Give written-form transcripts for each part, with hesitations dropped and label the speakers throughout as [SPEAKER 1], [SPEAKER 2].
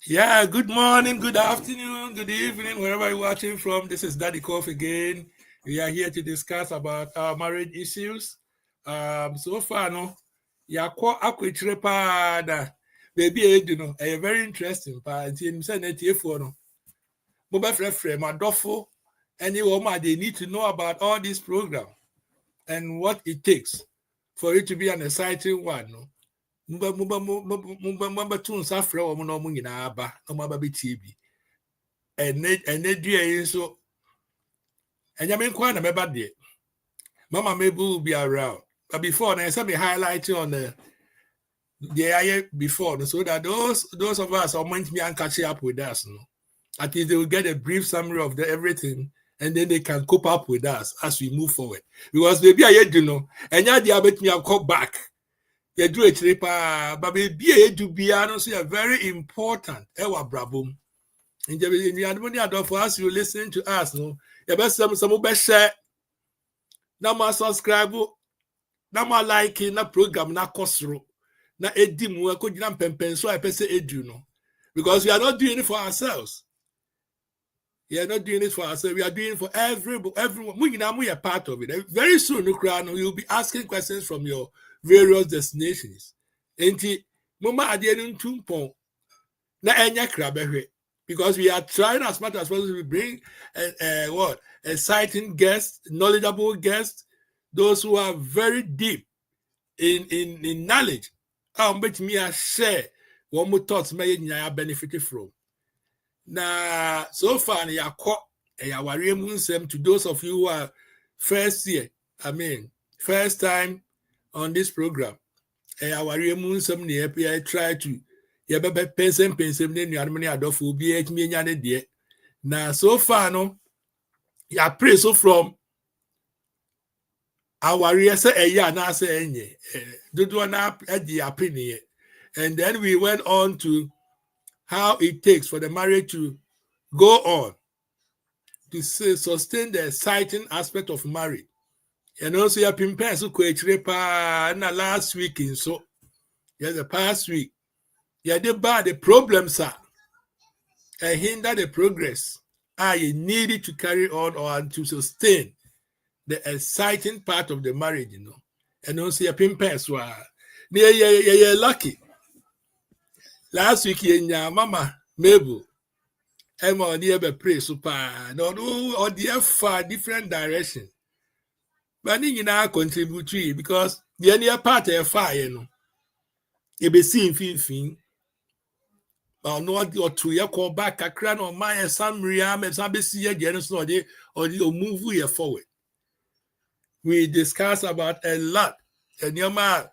[SPEAKER 1] Yeah, good morning, good afternoon, good evening, wherever you're watching from. This is Daddy Kof again. We are here to discuss about our marriage issues. So far, no, yeah, akwichire pa da baby edu no, very interesting pa. Nti em say na tiefo no, mo be frɛ madofo any woman they need to know about all this program and what it takes for it to be an exciting one. No, mobɛto nsa frɛ wɔ m na ɔmo nyinaa aba na ɔmo aba bɛtie bi ɛnɛ dua yi nso ɛnyɛ me nkwa na mɛba deɛ mama Mabel will be around, but before na ɛsɛ me highlighting on the ayɛ before no, so that those of us are meant to be and catch up with us, no, at least they will get a brief summary of everything, and then they can cope up with us as we move forward. Because maybe I do know, and yeah, they bet me I'll come back. You do it, but maybe I do be honest, very important. Ewa brabum. And you for us, you listen to us, no. You best some best share. Now my subscribe, now my like na program na kosro. Na edim we ko gina pempen so I pese edu no. Because we are not doing it for ourselves. We are not doing it for ourselves. We are doing it for everyone. We are part of it. Very soon, you'll be asking questions from your various destinations. Enti, mama adienu tumpon na enya krabehwe. Because we are trying as much as possible to bring exciting guests, knowledgeable guests, those who are very deep in knowledge. But me I share one more thoughts may benefit from. Now, so far, you are caught to those of you who are first time on this program. I try to now, so far, no, you pray so from our say and then we went on to how it takes for the marriage to go on to sustain the exciting aspect of marriage. And also, you have been last week in so, the past week, the problems are hinder the progress. You needed to carry on or to sustain the exciting part of the marriage, you know. And also, you have been you're lucky. Last week, Mama Mabel, Emma pray super, no, or the far different direction. But you now contribute to it because the only part of fire, you know, you be seeing fin. But no or two year call back a crown or my some ream and some see again or move we forward. We discuss about a lot. And your man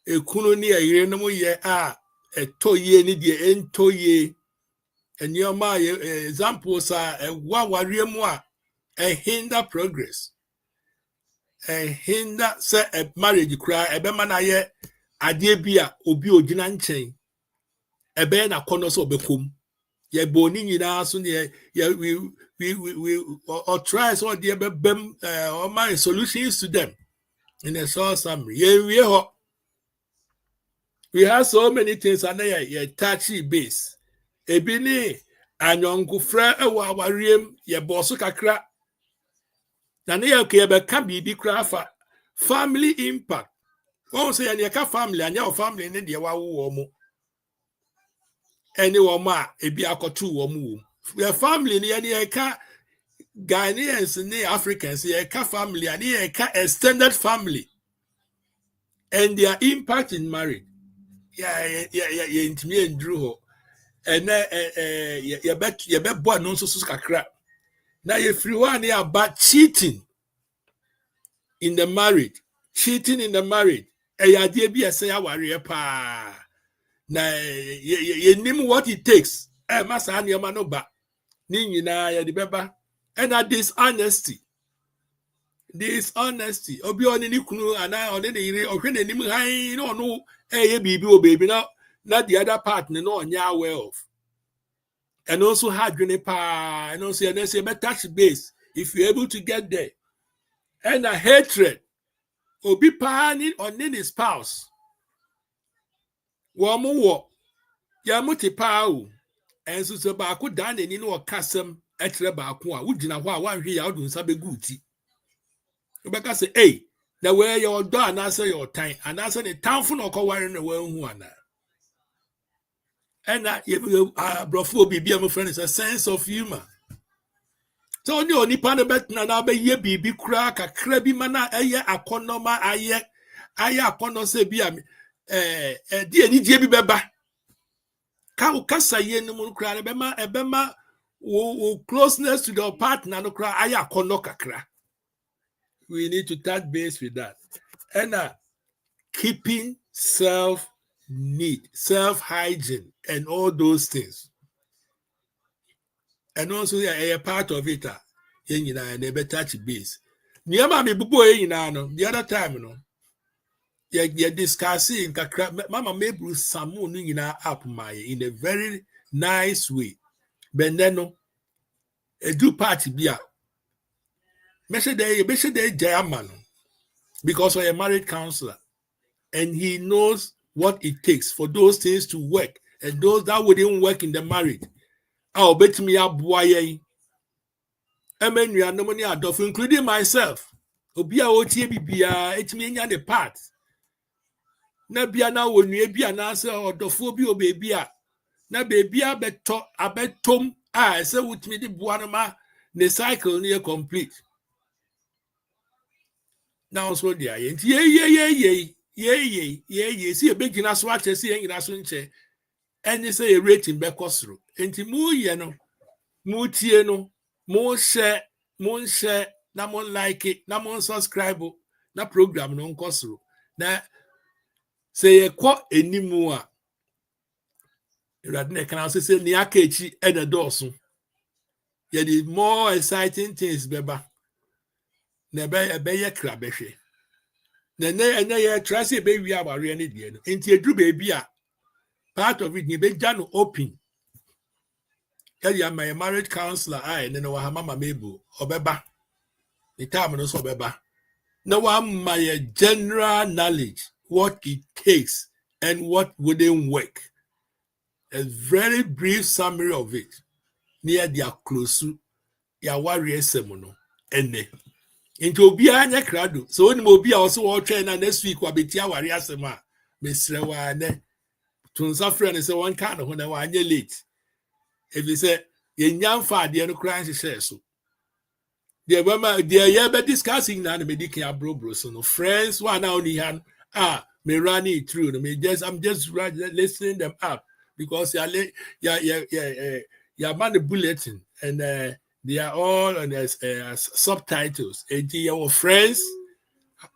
[SPEAKER 1] a colony a year no year a toye ni the end toye. And your man examples are a wa a hinder progress. A hinder say a marriage cry a bemanaye adebia obi ogina nchen ebe na kono so bekom ye boni nyina so ne we or try so the bem or my solutions to them in a short summary we have so many things and ye touchy base ebi ni anyonkufra ewa awariem ye boso kakra na ne ye ke be ka bibi kra fa family impact. Wọ́n sọ yẹn yẹ family anya o family ne deɛ wawo wɔ mo ɛne wɔn a ebi akɔto wɔn wɔ yɛ family ne yɛ ka Ghanaians ne Africans yɛ ka family ne yɛ ka extended family and their impact in marriage yɛ ntumi nduru hɔ ɛnɛ yɛbɛ bɔ no nso so kakra na yɛfiri hɔ a ne aba cheating in the marriage. Adeɛ bi ɛsɛ awareɛ paa na yɛnim what it takes masa nneɛma no ba ne nyinaa yɛde bɛba ɛna dishonesty obi ɔne ne kunu anaa ɔne ne yere ɔhwɛ n'anim hann na ɔno ɛyɛ biribi wɔ baby na the other part ne no ɔnyɛ aware of and also hard dwene paa and also yɛbɛ touch base if you're able to get there and a hatred obi paa ne ɔne ne spouse wɔn mo wɔ yɛn mo te paa o and so baako dan n'ani no ɔkasɛm ɛkyerɛ baako a wogyina hɔ a wanhwe ya wode nsa bɛgu uti wobɛka sɛ ei na wɛyɛ ɔdɔ anaasɛ yɛ ɔtan anaasɛ ne tamfo na ɔkɔware no wanhu ana ɛna aborɔfo biribi a mofrɛ no sɛ sense of humor so ɔne onipa no bɛtena na bɛyɛ biribi koraa kakra bi ma na ɛyɛ akɔnnɔ ma ayɛ akɔnnɔ sɛ bi a ɛde anigye bi bɛba ka ukasa ye no mu kra ebema wo closeness to the partner no kra aya kono kakra. We need to touch base with that. And keeping self-hygiene and all those things. And also a part of it and a touch base. Niama me bubo no the other time no you're discussing Mama Mabel Samu up my in a very nice way. Beneno a do party beer. Measure day German because I'm a married counselor and he knows what it takes for those things to work and those that wouldn't work in the marriage. I'll bet me up why including myself. Obia otie bibia etimi nya the part. Na bia na wonu bia na se odofo bi obebi a na bebi abetom a se wutimi di boa no ma the cycle near complete. Now so dia ye see a big gina so ache see ngina so nche eni say a rating be kosoro enti mu ye no mu tie no mu share na mo like it na mo subscribe na program no nkosoro na say ye kwa enimu a radne can also say ni akechi e the doorso ye the more exciting things beba na be ye kra behwe na ye trust be wi aware ne die no enti edru be a part of it ni be jano open ya my marriage counselor I ne no wa mama Mabel obeba the time no so obeba na wa my general knowledge what it takes and what wouldn't work. A very brief summary of it near their close ya warrior semono ene into obi anya krado so oni obi also all train na next week wa betia warrior sema mesre wa ne tunsa friend say one kind of na wa anya late if you say ye nyamfa de no kran hye so de bama de ye be discussing na me dikin abrobro so no friends one na only han me running it through no me just I'm just listening them up because you're man the bulletin and they are all on subtitles. And your friends,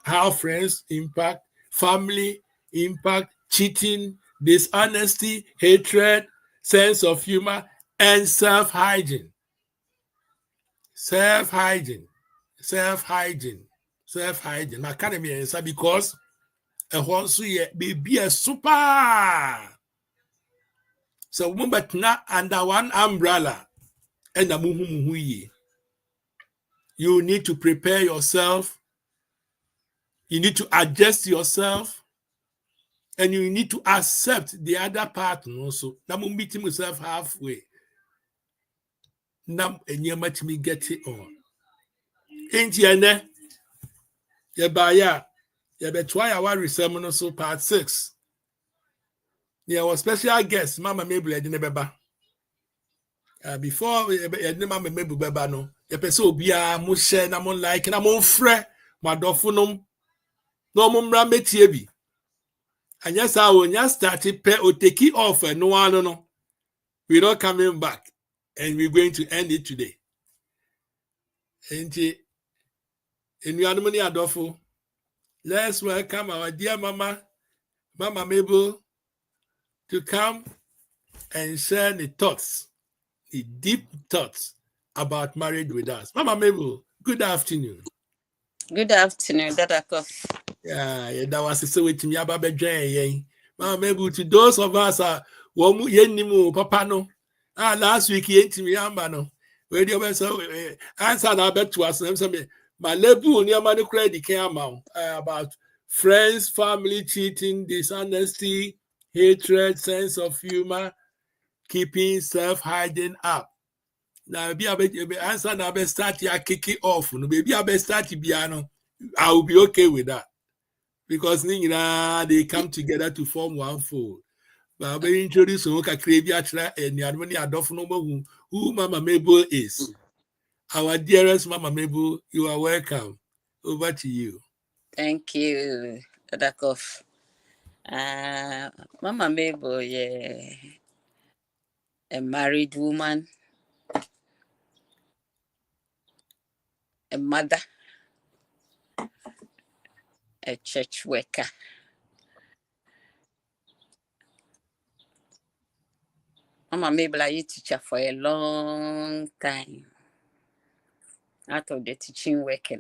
[SPEAKER 1] how friends impact, family impact, cheating, dishonesty, hatred, sense of humor, and self-hygiene. Self-hygiene. I can't be answer because a whole be a super. So woman not under one umbrella and you need to prepare yourself, you need to adjust yourself, and you need to accept the other partner also. Now meeting yourself halfway. Now and you much me get it on. Ain't you ne? Ya baya ya betwaya wa resemble so part 6. Yeah, was special guest, Mama Mabel Edinebeba. Before Mama Mabel Beba no, the person be a mushe na mon like na mon frɛ madofunum no mumra metiebi. And yes, I will just start it pe o take it off and no. We're not coming back, and we're going to end it today. And in Yanumani Adolfo, let's welcome our dear Mama Mabel, to come and share the thoughts, the deep thoughts about marriage with us. Mama Mabel, good afternoon.
[SPEAKER 2] Good afternoon, Dadako.
[SPEAKER 1] Yeah, that was so with me about Mama Mabel, to those of us yenimu papa no. Last week me no. Where you answer na bet to us my lebu near money credit came about friends, family cheating, dishonesty, hatred, sense of humor, keeping self-hiding up. Now, be answer now, be start ya kick it off. No, baby, I be start piano. I will be okay with that because they come together to form one fold. But I be introduce Oka Krabi Atra and the Admoni Adolf number who Mama Mabel is. Our dearest Mama Mabel, you are welcome. Over to you.
[SPEAKER 2] Thank you, Dada Kof. Mama Mabel, a married woman, a mother, a church worker. Mama Mabel, I teacher for a long time. Out of the teaching work,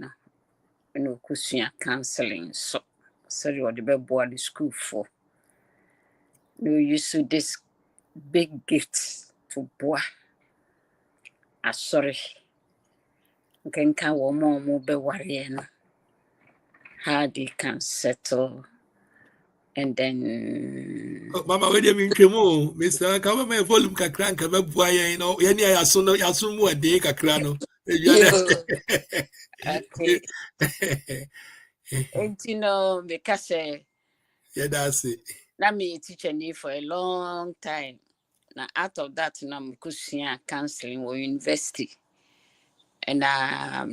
[SPEAKER 2] counseling. So what the board the school for. No use this big gift to boy. Sorry. Can one more be worrying how they can settle and then
[SPEAKER 1] Mama, where do you mean, Mr. Come my volume crank, a boy, any I assume one day, Cacrano.
[SPEAKER 2] okay. And because
[SPEAKER 1] Yeah, that's it.
[SPEAKER 2] Let me teach me for a long time. Now out of that, I'm counseling or university. And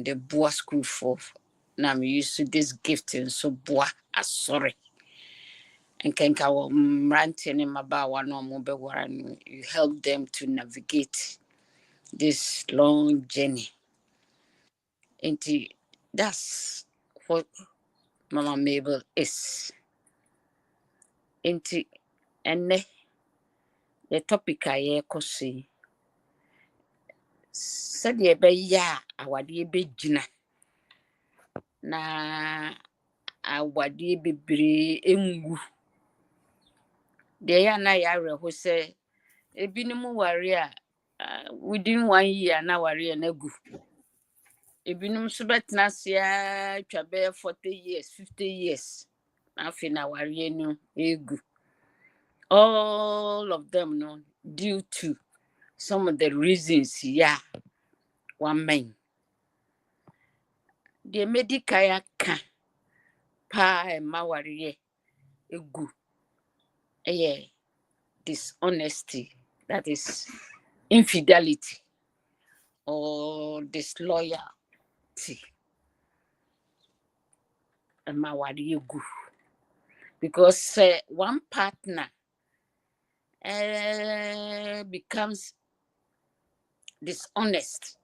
[SPEAKER 2] the boy school for now I'm used to this gifting so boy sorry. And can ranting him about one or more and you help them to navigate this long journey. And that's what Mama Mabel is. And the topic I see said ye be ya awade be gina na awade bebre engu de ya na ya reho se ebinim ware within 1 year na ware na gu ebinim so betna sia twa 40 years 50 years afi na ware no egu all of them no due to some of the reasons one man the medical ka pa ma ware egu dishonesty, that is infidelity or disloyalty. Because one partner becomes dishonest,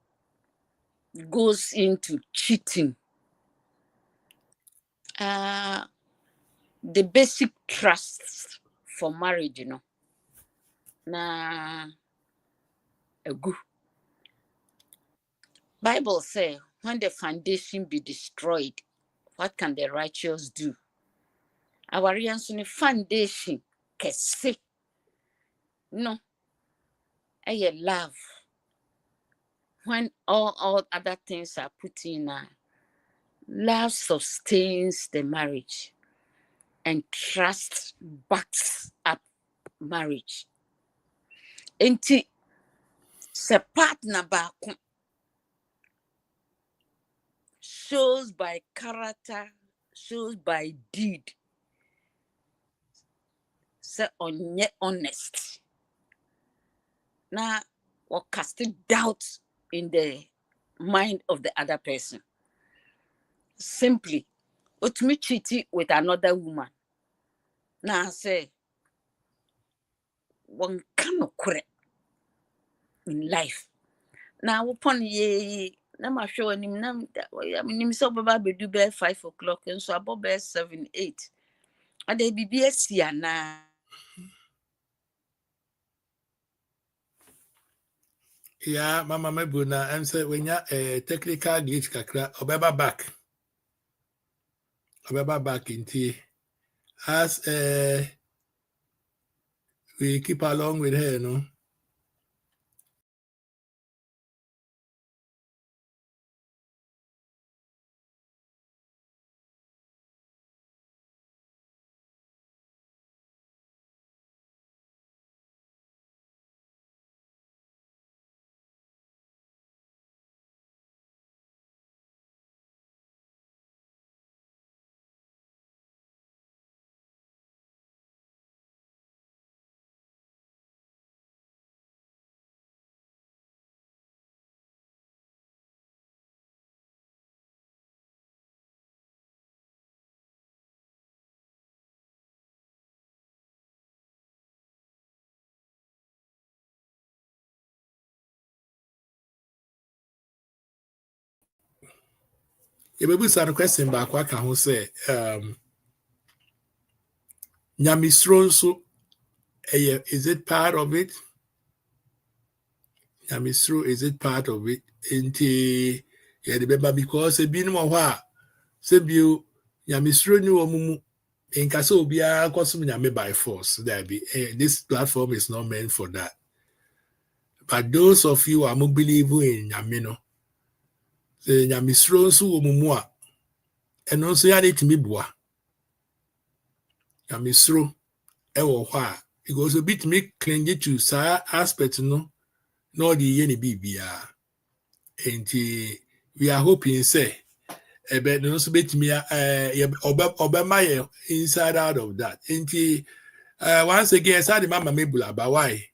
[SPEAKER 2] goes into cheating. The basic trust for marriage, na a good Bible say when the foundation be destroyed, what can the righteous do? Our foundation can say no. Love. When all other things are put in, love sustains the marriage and trust backs up marriage. Enti se partner back shows by character, shows by deed. Se onye honest. Now, or casting doubt in the mind of the other person. Simply, me cheating with another woman. Now, say, one cannot correct in life. Now, upon ye, na show him, I mean, so Baba do by 5 o'clock, and so above 7, 8. And they be BSC na.
[SPEAKER 1] Yeah, Mama Mabuna, I'm saying when you're a technical glitch, Kakra, Obeba back in tea. As we keep along with her, no? You be busa question back what can who say nyamisro so is it part of it? Nyamisro, is it part of it? Inti yeah the because a bin mo hwa se bio nyamisro ni omumu in kasa obia kosum nyame by force there be this platform is not meant for that. But those of you who believe in nyame no se nyamisro so omumu a eno so ya let me boa nyamisro ewo hwa because a bit me cling to sa aspect no the yen bibia. And we are hoping say but no so bet me obama inside out of that. And once again I the mama Mabel about why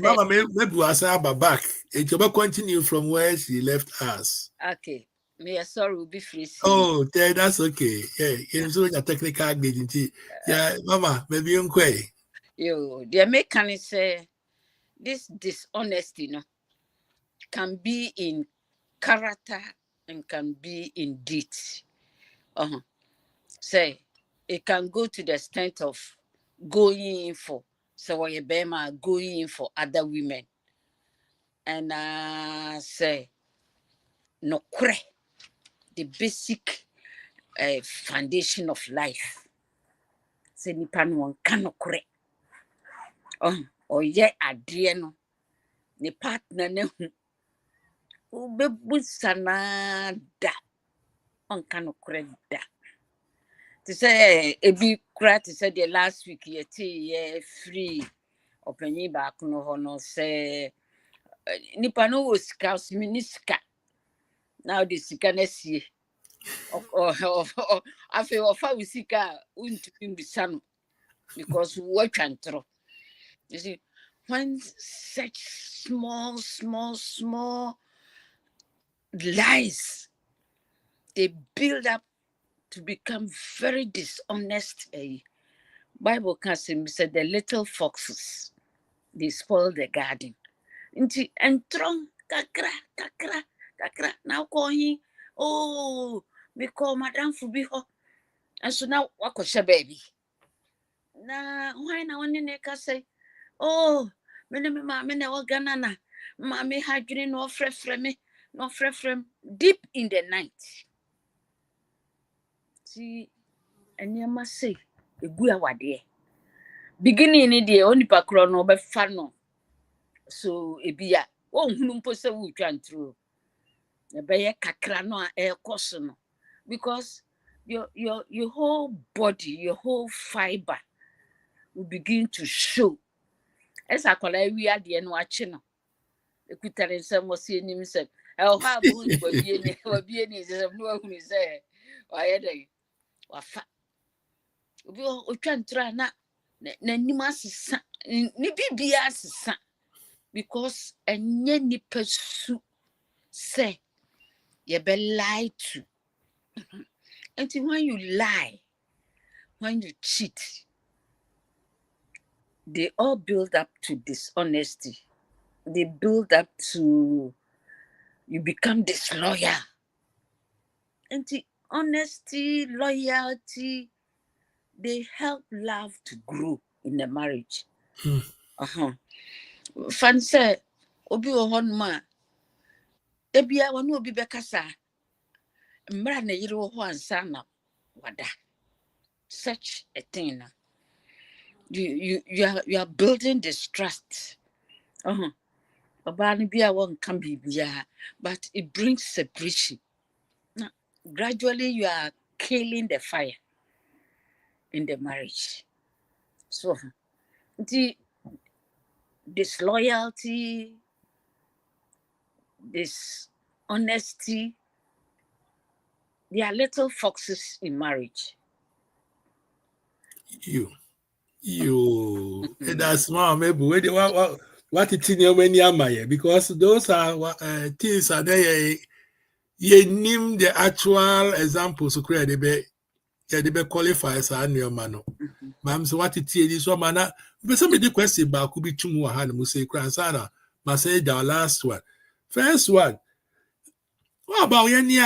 [SPEAKER 1] mama Mabel was back. It will continue from where she left us.
[SPEAKER 2] Okay. Me sorry will be free.
[SPEAKER 1] Oh, that's okay. Yeah, it's so a technical agency. Yeah, mama, maybe you
[SPEAKER 2] Yo, the mechanic say this dishonesty can be in character and can be in deed. Say it can go to the extent of going in for going in for other women. And say no the basic foundation of life. Say nipa no one can or yet adriano ne partner ne ubebusana da on can da. To say a big cry to say the last week ye free opening back no say nipa no was scouse miniska now the sika nesi I feel of our sika wouldn't be some because what can throw. You see, when such small lies they build up to become very dishonest. Bible can say the little foxes they spoil the garden. Inti entron kakra now going we call Madame Fubiho and so now what baby. Na why na one neka say me na organana mommy hydrogen no frefrem deep in the night. See, and you must say a good awade. Beginning in the only pakro no be fano. So e bia hunumpo se wu twan through. E be kakra no e course no because your whole body, your whole fiber will begin to show. As I call we are the watching. Ekutare nsem wose nim se ha bu wabie ni se no hu se waye dey wafa obi otwa ntra na nim asesa ni bibia asesa because enye nipa su say you be lie to. And when you lie, when you cheat, they all build up to dishonesty. They build up to you become disloyal. And the honesty, loyalty, they help love to grow in the marriage. Fan say obi ohonma ebia wonu obi bekasa mra na yiri wo ho ansa na wada. Such a thing. You are building this trust. But it brings separation. Now, gradually you are killing the fire in the marriage. So the disloyalty, this honesty, they are little foxes in marriage.
[SPEAKER 1] You that's small maybe what it in when you because those are things are there you name the actual examples so create they be qualify as a new man. Ma'am, so what it is one man but some of the question about could be too more hand say cransana must say the last one. First one, What about any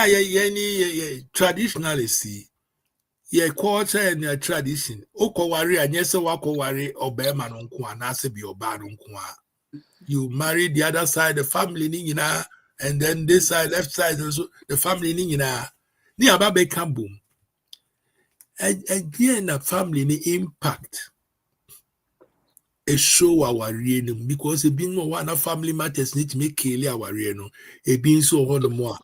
[SPEAKER 1] traditionalist? Your culture and your tradition. Okowari and yes, wakowari obema nunkwa nase bi oba nunkwa. You marry the other side, the family nina, and then this side, left side, also the family nina. Ni ababe kambum. And again, the family ni impact. A show our real because it being one of family matters need to make clear our real. It being so all the more.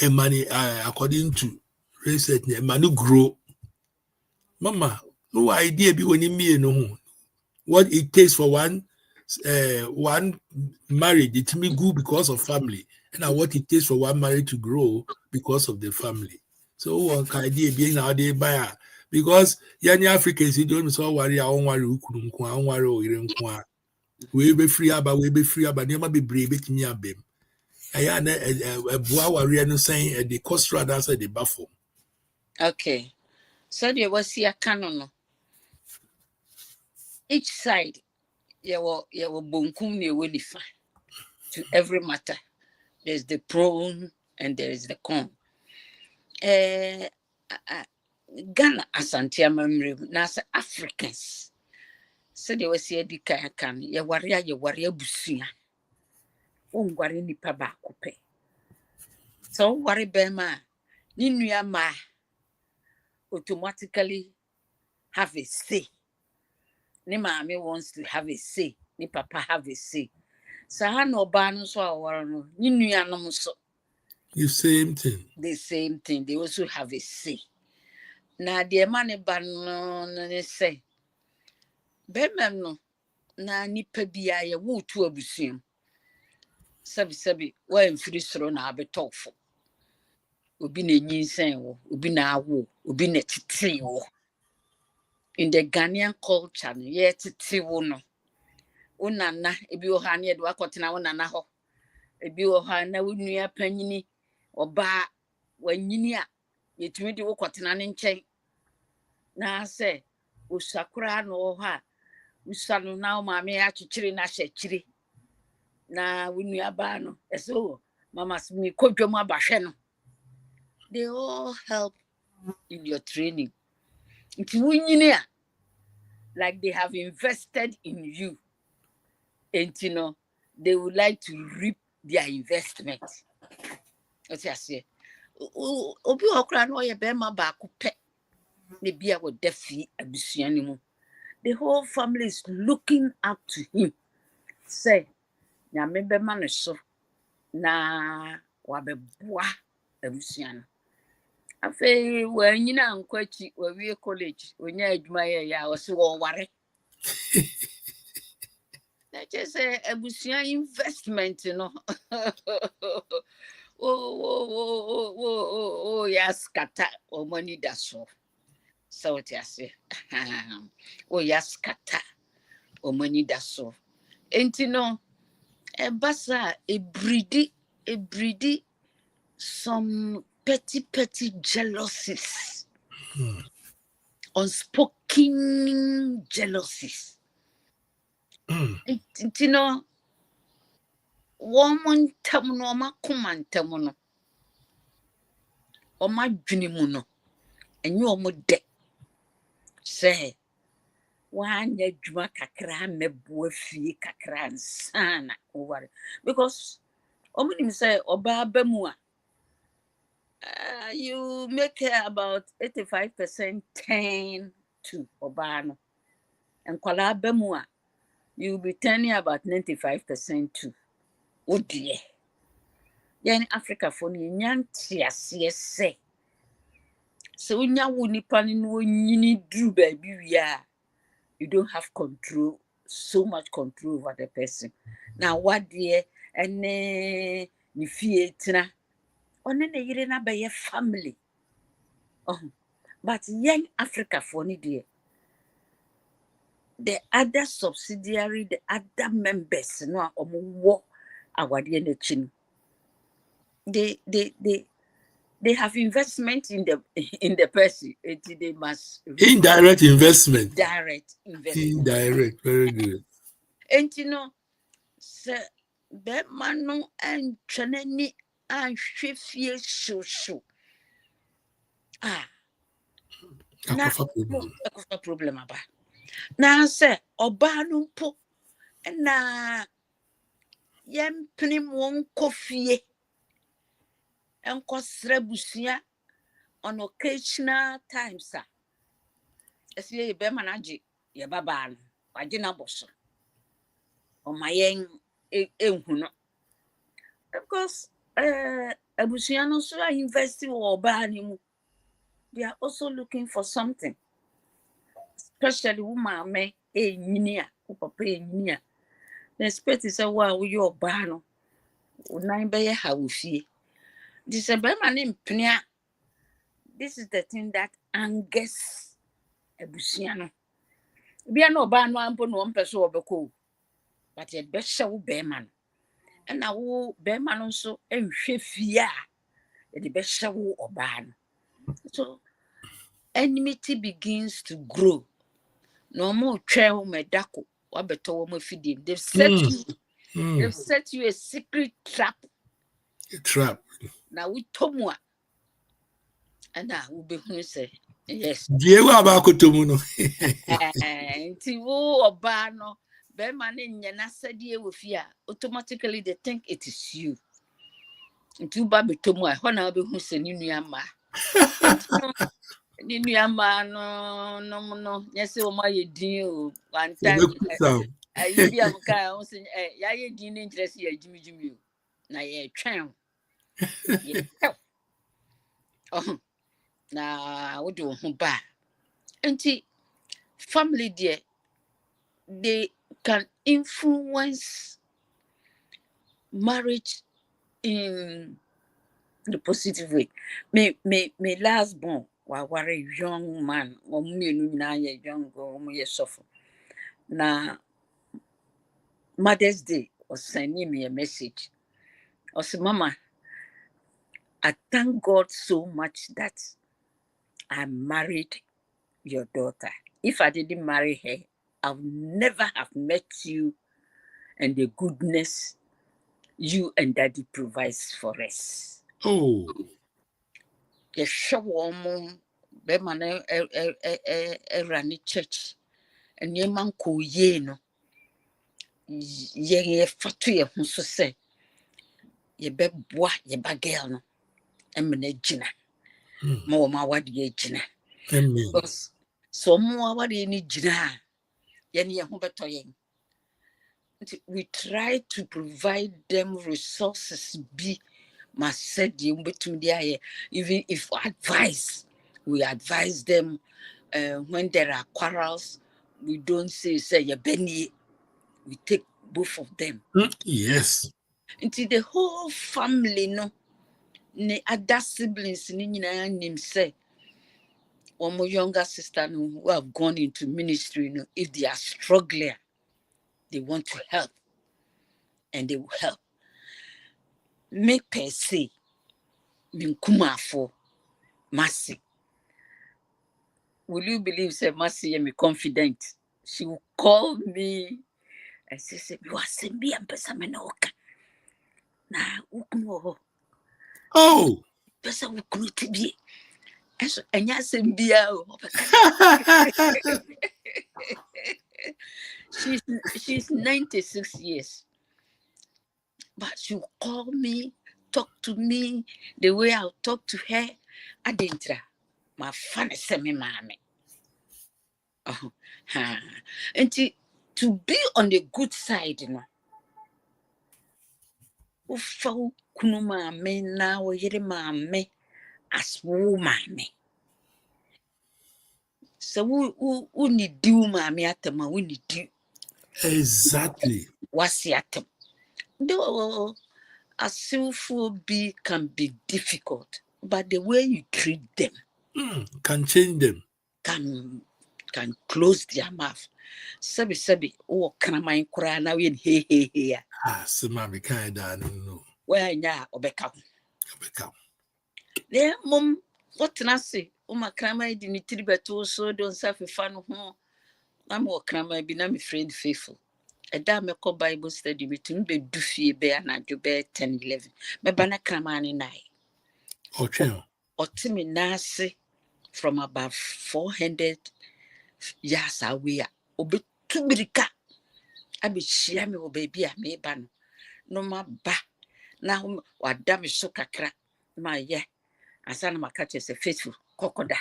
[SPEAKER 1] A money according to research, a man grow. Mama, no idea be when you me no what it takes for one marriage it may good because of family, and what it takes for one marriage to grow because of the family. So one idea being how they buy because yani Africans you don't so worry I won't worry ukunu I won't worry or we be free about never be brave it me abem. I a boa worry no saying the cost rather say the buffalo.
[SPEAKER 2] Okay. So there was here canon. Each side, you were bunkum ne wenifa. To every matter. There's the pro and there is the con. Ghana Asante memory nasa Africans. So there was here the kayakan, ya waria busia. Ongware nipa baako pɛ. So worry bema, ni nua ma automatically have a say. Ni maame wants to have a say. Ni papa have a say. So ha no ba no so awara no, ni nua no so.
[SPEAKER 1] The same thing.
[SPEAKER 2] The same thing. They also have a say. Na the man ba no ne say. Bema no na nipa bia ye wo tu abusuam. Sabi wa mfiri soro na abetofo. Obi na nyinsen wo, obi na awo, obi na tete wo. In the Ghanaian culture, ye tete wo no. Unana ebi o ha na ye do akotena unana ho. Ebi o ha na wunua panyini oba wanyini a yetumi de wo kotena ne nkyɛn. Na sɛ osakura no ha usanu na maame akyekyere na hyekyere. Na wunua ba no eso mama mi kodwom abahwe no. They all help in your training. Nti wunyini a like they have invested in you. And you know, they would like to reap their investment. What's I say? Obi okra no ye bema baako pe. Ne bia wo defi abusuani mu. The whole family is looking up to him. Say, nyame bema no so na wabeboa abusuani. Afe wanyina nkwachi wawie college, onya adwuma ye ya o se wo ware. That just a abusuan investment, you know. Oh, yes, kata or money that's so. So what I say. Oh, yes, kata or money that's so. And you know, a basa, a breedy, some petty jealousies, unspoken jealousies. You know, woman tamuno, ma kuman tamuno. O ma dwene mu no enye o mo de se wanya dwuma kakra mebo afie kakra nsana over because o mo nim say oba ba mu a you make about 85% 10 to oba no and kwala ba mu a you be turning about 95% to odie yen Africa for ni nyantiase se so unya wo nipa ni no nyini dru baby wi a you don't have control so much control over the person now what dear ene ni fie tina one na yire na be family but young Africa for ni dear the other subsidiary the other members no omo awade na chi they have investment in the person. They must
[SPEAKER 1] Indirect investment.
[SPEAKER 2] direct investment.
[SPEAKER 1] Indirect, very good.
[SPEAKER 2] And you know, sir, that man no and chaneni and fie show. Na ekofa problem aba. Na say oba no mpo na yempene mo nkɔ fie enkɔsrɛ busua on occasional times esi ye be manage ye baba no wagye na boso ɔma yɛn ehu no because abusua no so invest wɔ ɔbaa ne mu. They are also looking for something, especially woman enyinia wo papa enyinia. The expect is wa wo yɛ ɔbaa no nan bɛyɛ ha wo fie. This is the thing that angers abusua no. Bia no ɔbaa no ampo no ɔmpɛ so ɔbɛkɔ, but yet bɛhyɛ wo bɛrima no ɛna wo bɛrima no nso nhwɛ fie a yɛde bɛhyɛ wo ɔbaa no. So enmity begins to grow. No more trail medako wabeto wo fidi. They've set you a secret trap.
[SPEAKER 1] A trap.
[SPEAKER 2] Now we tomwa. And now we be who say yes.
[SPEAKER 1] Diewa abakotomu no.
[SPEAKER 2] Nti wo oba no be man nyana sadie wo fia automatically they think it is you. Nti ba be tomwa ho na be who say ni nuama. Ni nuama no yes o ma ye din o one time you be am ka o say ya ye din ni interest ya jimi o na ye twen oh na wo do ho ba nti family there they can influence marriage in the positive way. Me last born were a young man or me na young or me suffer. Na Mother's Day was sending me a message. I said, Mama, I thank God so much that I married your daughter. If I didn't marry her, I would never have met you and the goodness you and Daddy provides for us.
[SPEAKER 1] Oh.
[SPEAKER 2] You show woman, be man run church, and your man ko ye no. Ye fatu ye ho so say ye be boa ye ba girl no emene gina ma wo ma wade ye gina because so mo wade ni gina ye ne ye ho beto ye. We try to provide them resources be ma said you between there, even if advice we advise them when there are quarrels we don't say ye benny, we take both of them.
[SPEAKER 1] Yes.
[SPEAKER 2] Until the whole family no ne other siblings ni nyina nim say one more younger sister no, who have gone into ministry no, if they are struggling they want to help and they will help. Me per se min kumafo Mercy. Will you believe say Mercy me confident? She will call me and say you are sembi ampesa me na oka na ukunu
[SPEAKER 1] oh
[SPEAKER 2] pesa ukunu tibi eso enya sembia o. She's 96 years, but she'll call me, talk to me the way I'll talk to her. Adintra, my fun is semi mammy. Oh, and to be on the good side, you know. Ufau kunu mame na wo yere mame as wo mame. So we need do mame atama we need do.
[SPEAKER 1] Exactly.
[SPEAKER 2] What's yatem? Though a sinful be can be difficult, but the way you treat them
[SPEAKER 1] can change them.
[SPEAKER 2] Can close their mouth. Sabi, oh, can I cry now in hey.
[SPEAKER 1] So mommy kind of no.
[SPEAKER 2] Where ya obeka. There, mum, what can I say? Oh, my crama didn't beto so don't suffer fun home. I'm more crama be not my friend faithful. da me ko Bible study between be du fie be anadwo be 10 11 me bana kramane nai o me nase from about 400 years away obetu birika abehia me wo baby a me ba no ma ba na wada me so kakra ma ye asa na maka che faithful kokoda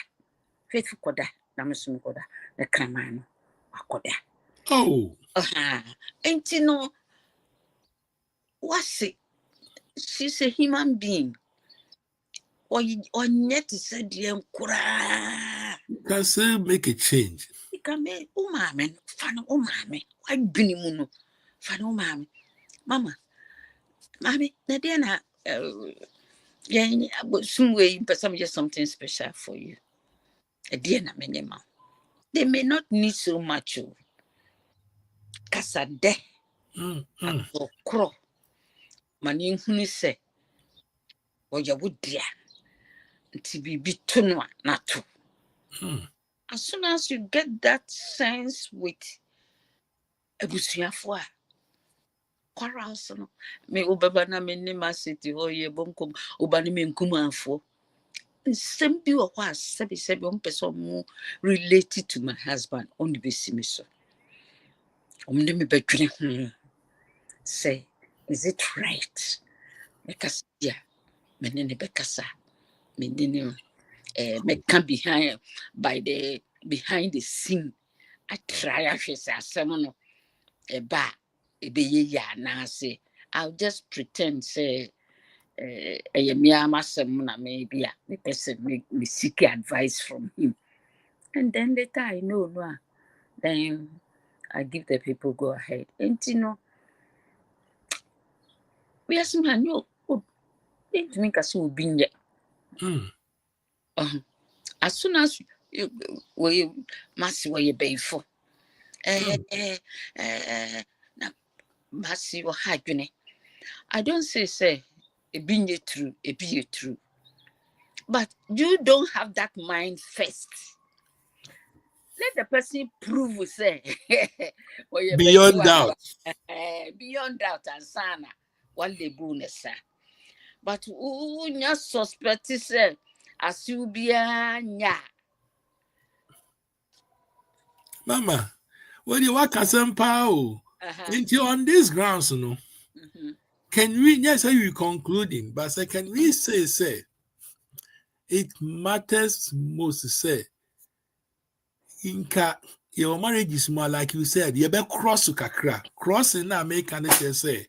[SPEAKER 2] faithful koda na me so koda na kramane akoda enti no what's it? She's a human being. Or yet said the
[SPEAKER 1] You can still make a change.
[SPEAKER 2] You can make mammy, fan mammy. Why binimuno? Fan mammy. Mama, mammy, Nadiana, but some way, but some just something special for you. A dear Namema. They may not need so much. Casade, or crow. Manin who say, or you would dear. To be tunwa not to. As soon as you get that sense with ebusuafo a quarrels no me obaba na me ne masiti ho ye bonkom obani me nkumanfo nsem bi wo kwa sebi on person mo related to my husband on the basis so omne me bedwene say is it right because yeah me ne bekasa me ne me can behind behind the scene I try ahwese asem no eba ebeye ya na say I'll just pretend say me amasem na maybe the person me seek advice from him and then later I know no then I give the people go ahead and you know we are some no it make us will be as soon as we must where you pay for na must you hide I don't say it being true, it be true. But you don't have that mind first. Let the person prove say
[SPEAKER 1] Beyond doubt.
[SPEAKER 2] Beyond doubt and sana what they bonus. But unya suspect say as you be nya.
[SPEAKER 1] Mama, when you work as empower, on these grounds, can we, yes, you concluding, but say, can we say, it matters most, say, inka, your marriage is more like you said, you better cross to kakra. Crossing now make an say,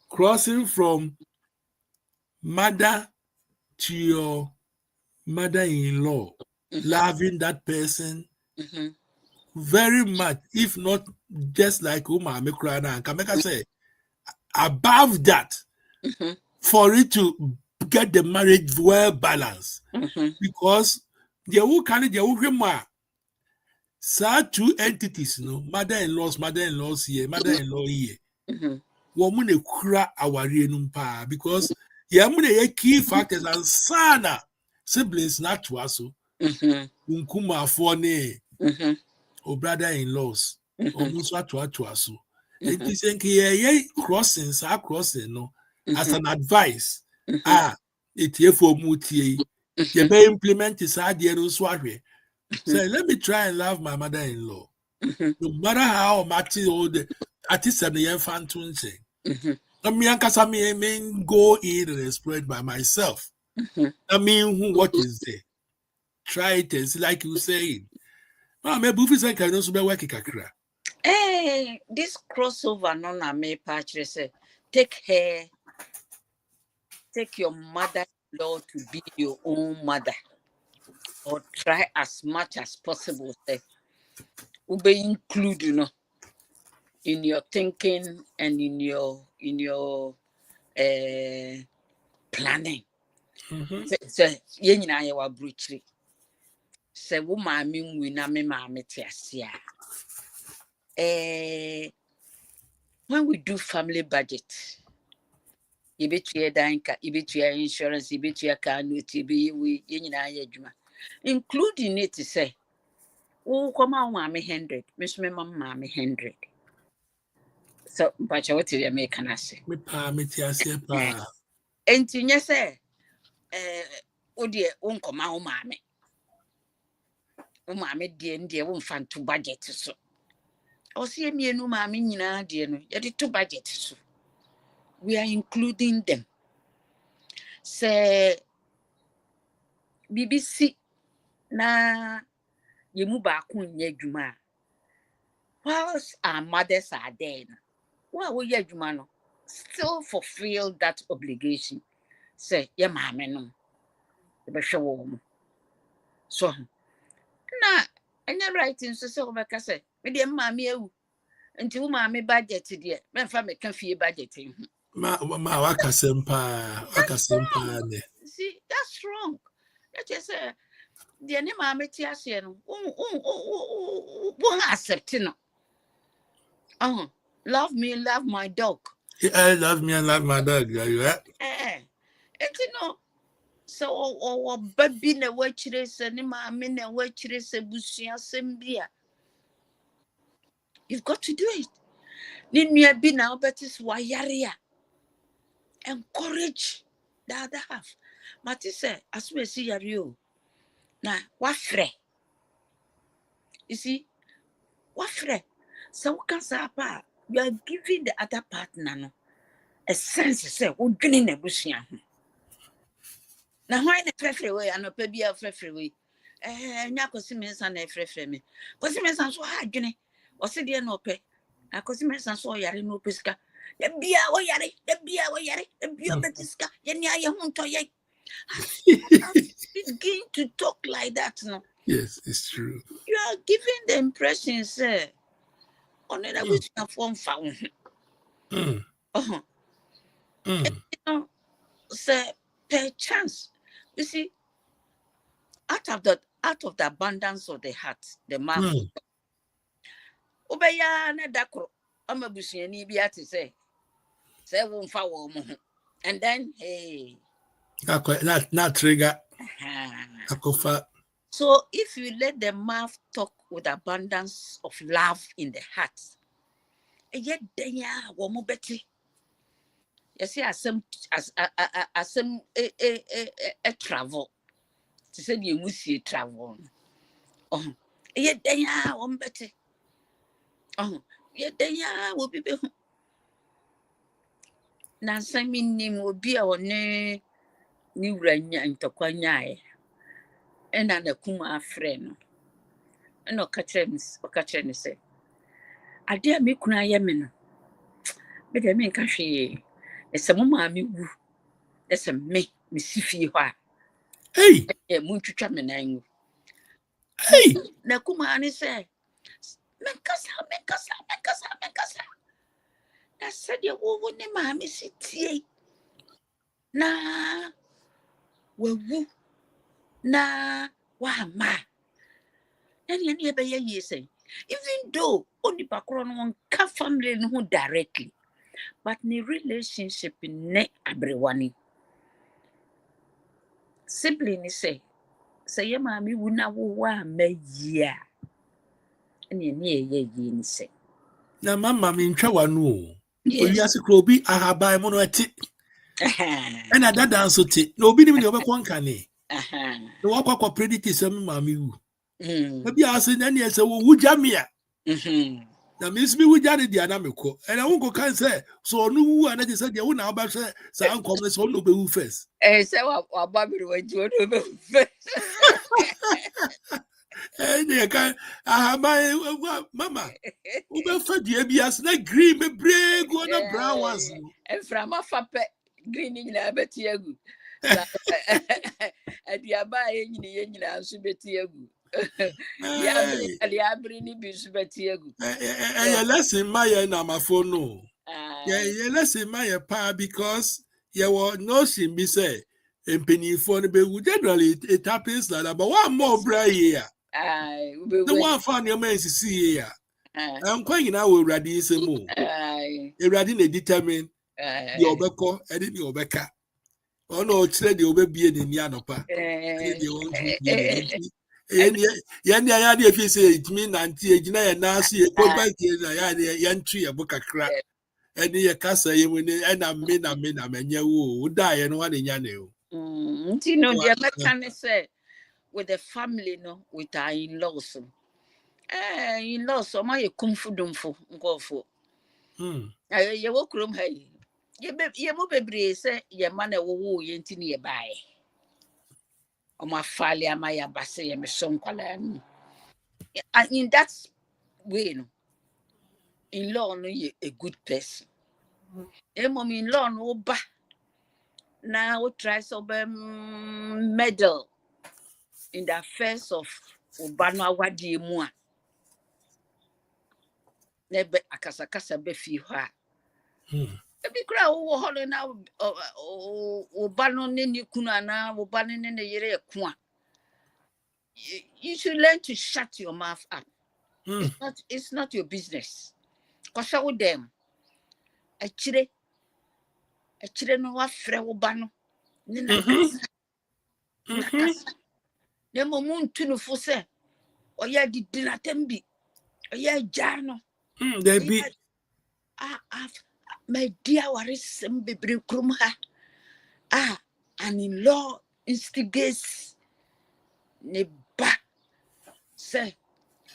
[SPEAKER 1] crossing from mother to your mother-in-law, loving that person very much, if not just like Uma Mekrana and Kameka say, above that, for it to get the marriage well balanced. Because the who can the two entities, mother-in-laws here, mother-in-law here. Woman kura awari numpa because yamune key factors and sana siblings not to us. Unkuma fone or brother-in-laws almost what to us. It is a crossings are crossing no as an advice. It here for muti. You may implement this idea of swagger. So let me try and love my mother-in-law. No matter how much old artists and the infant I mean, go in and explore it by myself. I mean, what is there? Try it and see, like you saying. Maybe if I can also be working kakra.
[SPEAKER 2] Hey, this crossover no na me patch say take your mother-in-law to be your own mother, or try as much as possible say ube include in your thinking and in your planning. So ye nyina ye wa bruchri say wo maame nwi na me maame te ase when we do family budget, you bet your danka, you bet your insurance, you bet your car, you be we including it to say, oh, come on, mammy 100, Miss me, mammy 100. So, but what did you make an assay?
[SPEAKER 1] Me pa me ti ase pa.
[SPEAKER 2] And you say, oh dear, won't come out, mammy. Oh, mammy, dear, won't find to budget so. Or see me and no mammy, dear, yet to budget so. We are including them. Say, BBC, na you move back on your juma. Whilst our mothers are dead, what will your jumano still fulfill that obligation? Say, your mammy, no, the show. So, na, and you're writing so back. I say, with your mammy, until mammy budget, dear, my family can feel budgeting.
[SPEAKER 1] Ma waka sempa ne.
[SPEAKER 2] See, that's wrong. That just say, the name mammy Tiasian, won't accept it. Love me, love my dog.
[SPEAKER 1] I love me and love my dog. You right?
[SPEAKER 2] And you know, so baby na wachire se ni maame na wachire se busua sembia. You've got to do it. Ni nua bi na obetis wayare a. Encourage the other half. Mati say as we see yare o. Na wafre. You see, wafre. So kasapa, you are giving the other partner no a sense say we dwene na busua ho. Na why the frefre way and opa bia frefre way. Nya kosi mensa na frefre me. Kosi mensa so ha dwene. O se de na ope. Akosi mensa so yare no pesika. De bia wo yare, de bia wo yare, de bia betiska. Ye nya ye ho nto ye. Begin to talk like that no.
[SPEAKER 1] Yes, it's true.
[SPEAKER 2] You are giving the impression say on that we can form found. You know, say per chance. You see, out of the abundance of the heart, the mouth. Obeya na dakro. I'm a busiani be at say won't follow. And then hey.
[SPEAKER 1] Not trigger.
[SPEAKER 2] So if you let the mouth talk with abundance of love in the heart, yet then ya woman better. You see, as some travel. To say you must see travel. Yet then ya woman better. Yet then ya will be. Now, some name will be our new ranya into Quanya. And an a kuma friend. And no catching say, I dare me kuna yemen. But I mean, Kashi, it's a mamma, that's a me, Miss Fiwa.
[SPEAKER 1] Hey,
[SPEAKER 2] a moon to chamin.
[SPEAKER 1] Hey,
[SPEAKER 2] Nakuma and say, Menkasa. I said, you won't name my Miss T. Na, well, na, wah, ma. And you never hear say, even though only background one can family no directly, but the relationship in ne everyone. Simply say your mammy would not wa me ya. And you near ye say.
[SPEAKER 1] na mama me ntwa wanu.
[SPEAKER 2] Yes.
[SPEAKER 1] Oyi asikro obi ahaba mo no eti. And at that dance so ti. No obi ni me obekwa nka ne. No wakwa predict so me mama wu. Obi ase na ne se wo wugya me a. Na me simi wugya ne dia na meko. And I won't go can say so no wu ana je say dia wo na oba hwe sa ankom so no be wu first.
[SPEAKER 2] Say wa baby we do no be first.
[SPEAKER 1] They can mama. Ube fa die bi as na green me brave go na brown ones.
[SPEAKER 2] And from a fape green in a betiagu. And the abai in the answer betiagu. The abrini bis betiagu.
[SPEAKER 1] And lesson my na my phone no. Yeah, lesson my pa because you were no sin be say and penny for the generally it happens like that. But one more bright here. The one found your man to see here. I'm quite now already is a move. Already determine your beko, and in your beka. Oh no, it's the over beard in Yanopa. If you say it mean auntie, and now see a good bike, yan tree a book a crack. Any a casa you win and I mean you die and one in your
[SPEAKER 2] You know, the American say with the family, no, with our in-laws. In-laws, so my confident for go for. You walk room, hey. You will be say your man will woo you nearby. Or my failure, my abase, and some color. And in that way, no, in-law, no, you a good person. Mom in-law, no, ba. Now, try so medal in the affairs of Obano Awadi Mua. Nebe akasakasa befi hɔ a ebi kura wo hɔ na Obano ne ne kunu ana Obano ne ne yere ko a you should learn to shut your mouth up. It's not your business. Kɔhwɛ wo dem akyire no wafrɛ Obano ne na kasa ne mo muntu no fo sɛ ɔyɛ didi na tembi ɔyɛ gya no
[SPEAKER 1] There be
[SPEAKER 2] my dear warisem bebre krum ha an in-law instigates ne ba say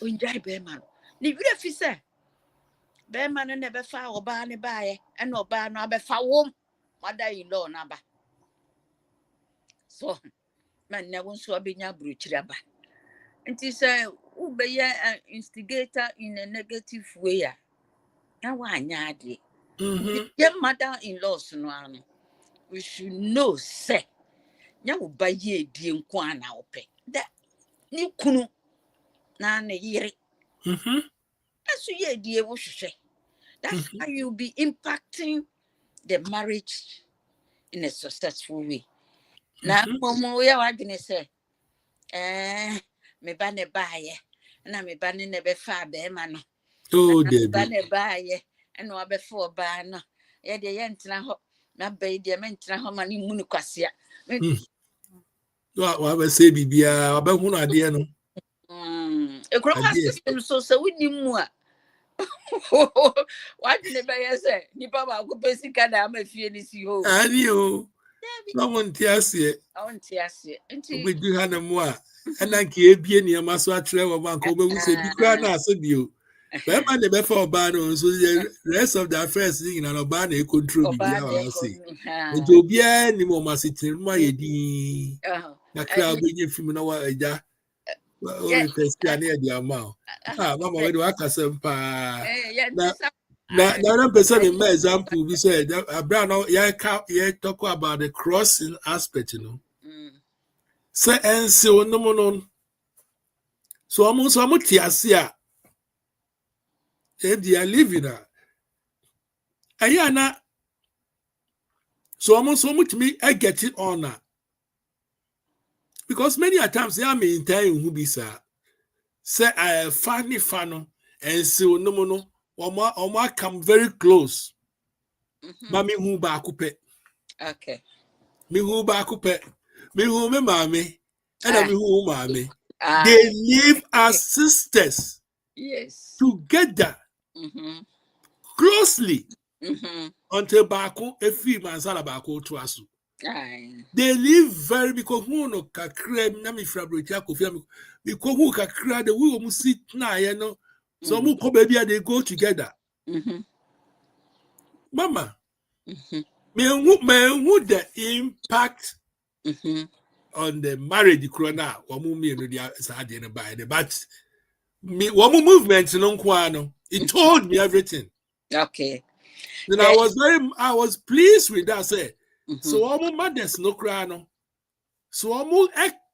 [SPEAKER 2] onjai be man ne wura fi say be man ne be fa oba ne baaye and oba no abefa wom mother-in-law na ba so man na won so abenya bruchira ba nti say who be an instigator in a negative way na wa anya ade your mother-in-laws no ano we should know say nya wo ba ye die nko ana ope that ni kunu na ne yere aso ye die wo hwehwe. That's how you'll be impacting the marriage in a successful way. Now momo we are going say me ba ne baaye na me ba ne be fa be ma no
[SPEAKER 1] oh
[SPEAKER 2] me ba ne baaye and no be for ba no ye de ye ntena ho na be de me ntena ho ma ni mu ni kwasea
[SPEAKER 1] wa say bibia abehunu ade no
[SPEAKER 2] ekroma system so we ni mu a what never say nipa ba ko pesika na ma fie ni si ho
[SPEAKER 1] ani o no won ti ase
[SPEAKER 2] I want to ask you.
[SPEAKER 1] we do hana mu a na nke ebie ne ma so atrɛ wo ma nko obewu se bi kra na ase bio be ma ne be fa oba no so the rest of the affairs thing na oba na e control bibia wa say nti obia ni mo ma sitin mu ayedi na kra obenye film na wa eja o request ya na e di ama mama we do akasem pa na person in my example we said Abraham yeah talk about the crossing aspect, you know. Say and so no so almost tiasia if they are living ayana so almost me I get it on because many a times I mean time who be sir say I funny fano and so no Oma come very close. Mami hu ba kupe.
[SPEAKER 2] Okay.
[SPEAKER 1] Mi hu ba kupe. Mi hu me mami. And mi hu mami. They live as sisters.
[SPEAKER 2] Yes.
[SPEAKER 1] Together. Closely. Until baku efi mansala baku tuasu. They live very because who no kakre na mi frabreti akofia because who kakra the we mu sit na ye no. So mu ko baby they go together. Mama. Me who the impact on the marriage corona but me movement no it told me everything.
[SPEAKER 2] Okay.
[SPEAKER 1] Then I was pleased with that say so mothers no cry no so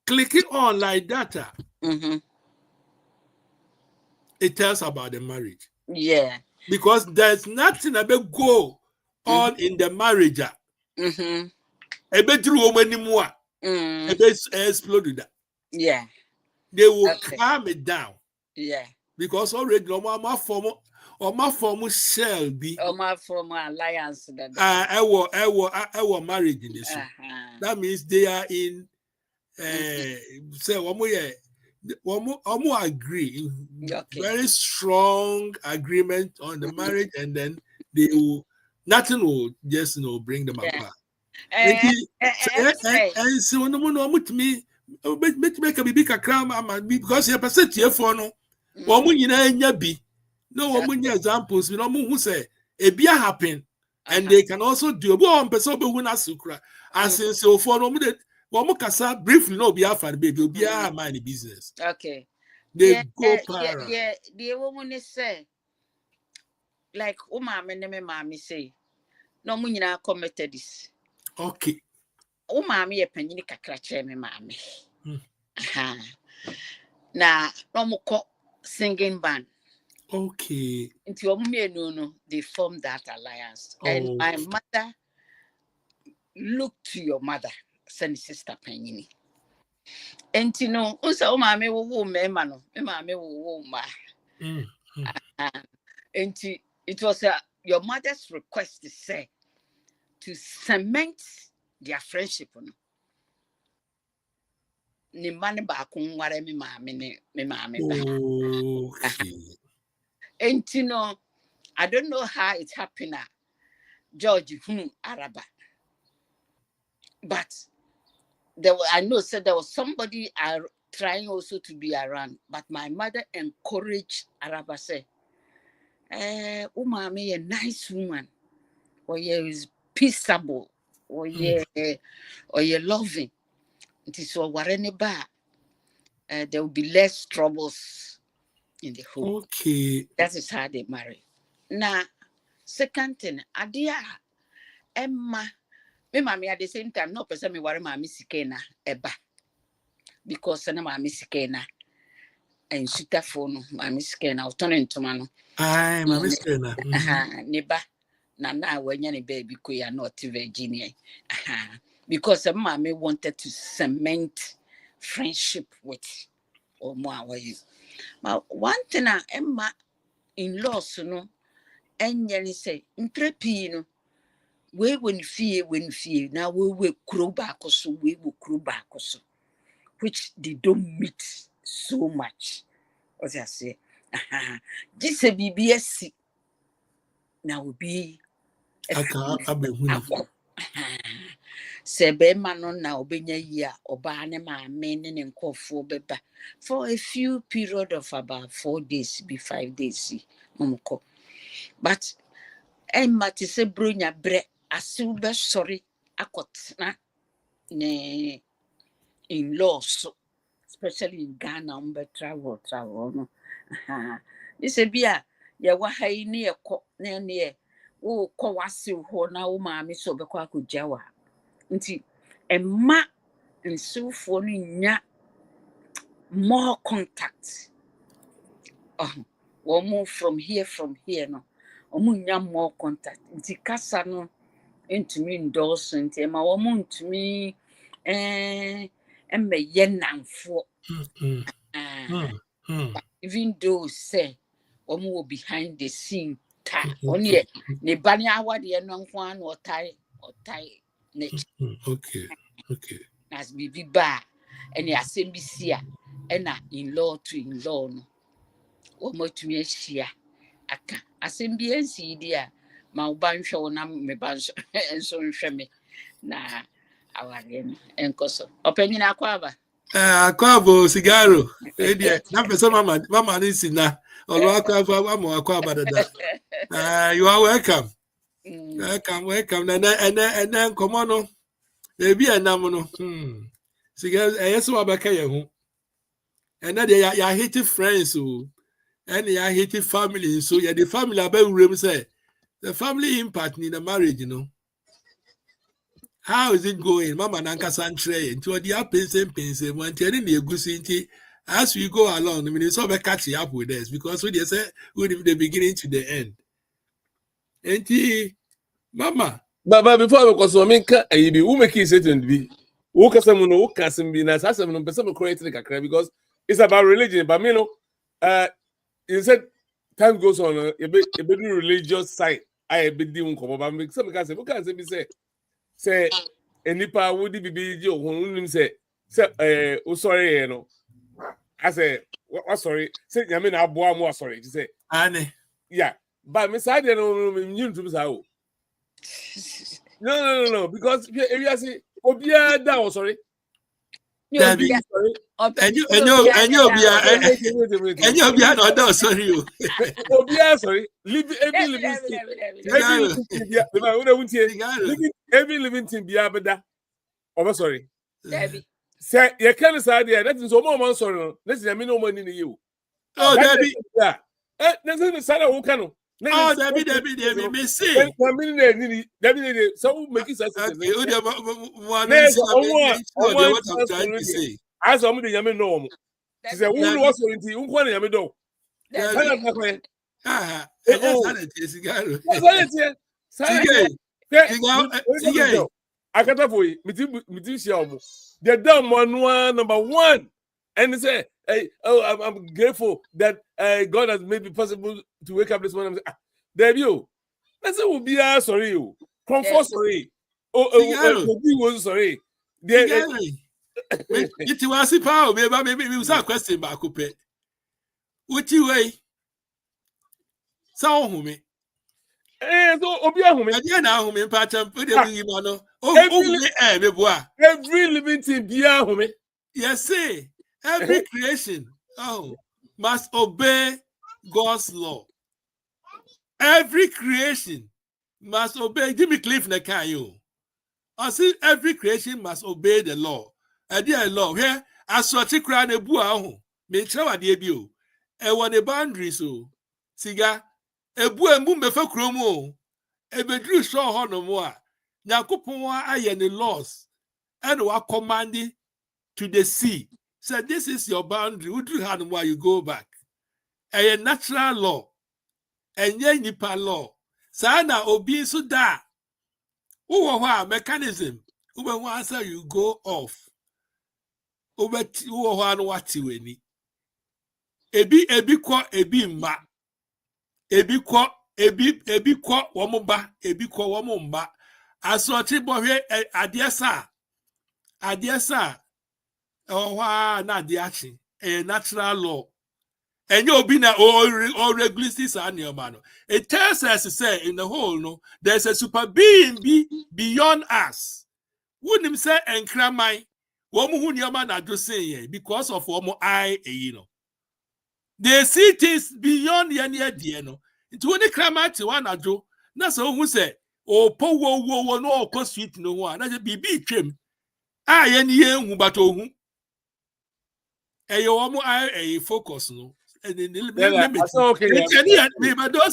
[SPEAKER 1] click it on like that it tells about the marriage.
[SPEAKER 2] Yeah.
[SPEAKER 1] Because there's nothing about go on in the marriage. Explode that.
[SPEAKER 2] Yeah.
[SPEAKER 1] They will calm it down.
[SPEAKER 2] Yeah.
[SPEAKER 1] Because already my form shall be
[SPEAKER 2] my form alliance
[SPEAKER 1] our marriage in this. That means they are in say agree. Very strong agreement on the marriage, and then they will nothing will just bring them
[SPEAKER 2] Yeah.
[SPEAKER 1] apart. And so no one me make a big crime because you're percent here for no woman in be no woman examples, you know, who say a beer happen and they can also do one person who has sukra as in so for no minute one casa briefly no be after baby will be a money business.
[SPEAKER 2] Okay.
[SPEAKER 1] They go para.
[SPEAKER 2] Yeah, the woman is say like mama and mommy say no munyina committed this.
[SPEAKER 1] Okay.
[SPEAKER 2] Mommy a penny kakra me mommy. Na no mo singing band.
[SPEAKER 1] Okay.
[SPEAKER 2] Into no, they formed that alliance. And my mother looked to your mother, send sister penny. And you know, also mommy wo me mano, me mommy wo ma. And it was your mother's request to say to cement their friendship. Ni mane ba kunware me mame ba.
[SPEAKER 1] Okay.
[SPEAKER 2] And you know, I don't know how it happened. George Araba. But I know said there was somebody trying also to be around. But my mother encouraged Araba say, Umami a nice woman. Or is peaceable. Or you're loving. It is what there will be less troubles in the home.
[SPEAKER 1] Okay.
[SPEAKER 2] That is how they marry. Now, second thing, Adia Emma, me mommy at the same time, no person me worry mommy sikena eba. Because na mommy sikena and shita phone mommy sikena turn into mano.
[SPEAKER 1] Aye, mommy sikena.
[SPEAKER 2] Neba na when any baby kuya not Virginia. Because mommy wanted to cement friendship with or more way. But one thing Emma in-laws no enye say entrepino we when fear now we kuro back so we will kuro back so which they don't meet so much. What I say, this a BBS now will be Sebe manon na obenya year oba ne ma men ne nkofo beba for a few period of about 4 days be 5 days momko. But Emma to say brunya bre asu be sorry akotna ne in laws, especially in Ghana travel no. This a bia ya wa hai ne ekọ na ne wo kọ wase ho na wo maami so be kwa akogya nti Emma nsufo no nya more contact. One from here no. Nya more contact. Nti kasa no ntumi endorse nti Emma ntumi emme ye namfo. Even though say were behind the scene only ne bani awade no nko an otai
[SPEAKER 1] okay
[SPEAKER 2] as bibi ba ene asem bi sia ena in law to in law no omotumi ahia aka asem bi ensi di a ma uba nhwe wona me ba enso nhwe me na awade no enkoso opanyina akwaba
[SPEAKER 1] akwabo cigaro na person mama nisi na olo akwaba dada. You are welcome. Welcome. And come on no. Ebi enam no. Cigaro yeso abaka ye ho. And na ya hate friends o. And ya hate family so ya the family abawurem say the family impact in the marriage, you know. How is it going? Mama nankasa ntre into the pense when telling the egusi as we go along. I mean, it's all about catching up with us because we say we the beginning to the end. And Mama.
[SPEAKER 3] But before we go, I mean, you be who make it certain be who can some no can some be nice. As some person create the because it's about religion. But you know, you said time goes on. A bit religious side. I be doing come. But some can say, who can say nipa would be you who say oh sorry you know. I say what sorry. Say I mean more sorry. You say
[SPEAKER 1] Anne.
[SPEAKER 3] yeah. But me side you know you to say No. Because if you say, Obia down, sorry.
[SPEAKER 1] Dabi. Enyo Obia no do sorry you.
[SPEAKER 3] Obia sorry. Every living thing be abeda. Oh sorry.
[SPEAKER 2] Debbie.
[SPEAKER 3] Say you can say that is so more sorry. Let's say me no money in you.
[SPEAKER 1] Oh Dabi.
[SPEAKER 3] Yeah. Let's say the Sarah who can.
[SPEAKER 1] Oh Dabi me say.
[SPEAKER 3] Dabi so make it sense.
[SPEAKER 1] Okay, what I'm trying to say.
[SPEAKER 3] As I'm the Yamin no. She said, who was into Unquan Yamido? I got for you. They're done number one. And they say, hey, I'm grateful that God has made it possible to wake up this morning. There you. That's it will be sorry you. Comfort sorry. Oh, sorry.
[SPEAKER 1] It was a power, maybe we was a question back. What you way? So, me.
[SPEAKER 3] So, Obia, who
[SPEAKER 1] made now, whom in pattern put him
[SPEAKER 3] every living thing, dear, whom
[SPEAKER 1] yes, say, every creation, must obey God's law. Every creation must obey. Give me Cliff Nakayo. I see every creation must obey the law. Dear law, here, as such a crown a bua, may travel the abuse. And what the boundaries, so, cigar, a bua mumbe for chromo, a bedrew straw honor more. Now, Kupua, I and the laws, and what commanding to the sea. So, this is your boundary. Would you have while you go back? A natural law, and ye nipa law. Sana obi so da. Uwa mechanism. Uwe answer you go off. Uwa no wati weni. Ebi kwa ebi mba. Ebi kwa wamuba. Ebi kwa wamumba. Asoti bohe adiasa. Owa na adiachi. Natural law. And you'll be now all regulars are near man. It tells us to say in the whole no, there's a super being beyond us. Wouldn't him say and cramai? Woman who your man are just saying because of one more eye, they see things beyond the near dieno. It's when they cram out to one ado. That's all who say, oh, po wo no cost sweet no one. That's a BB trim. Any young but oh, a focus no. And then those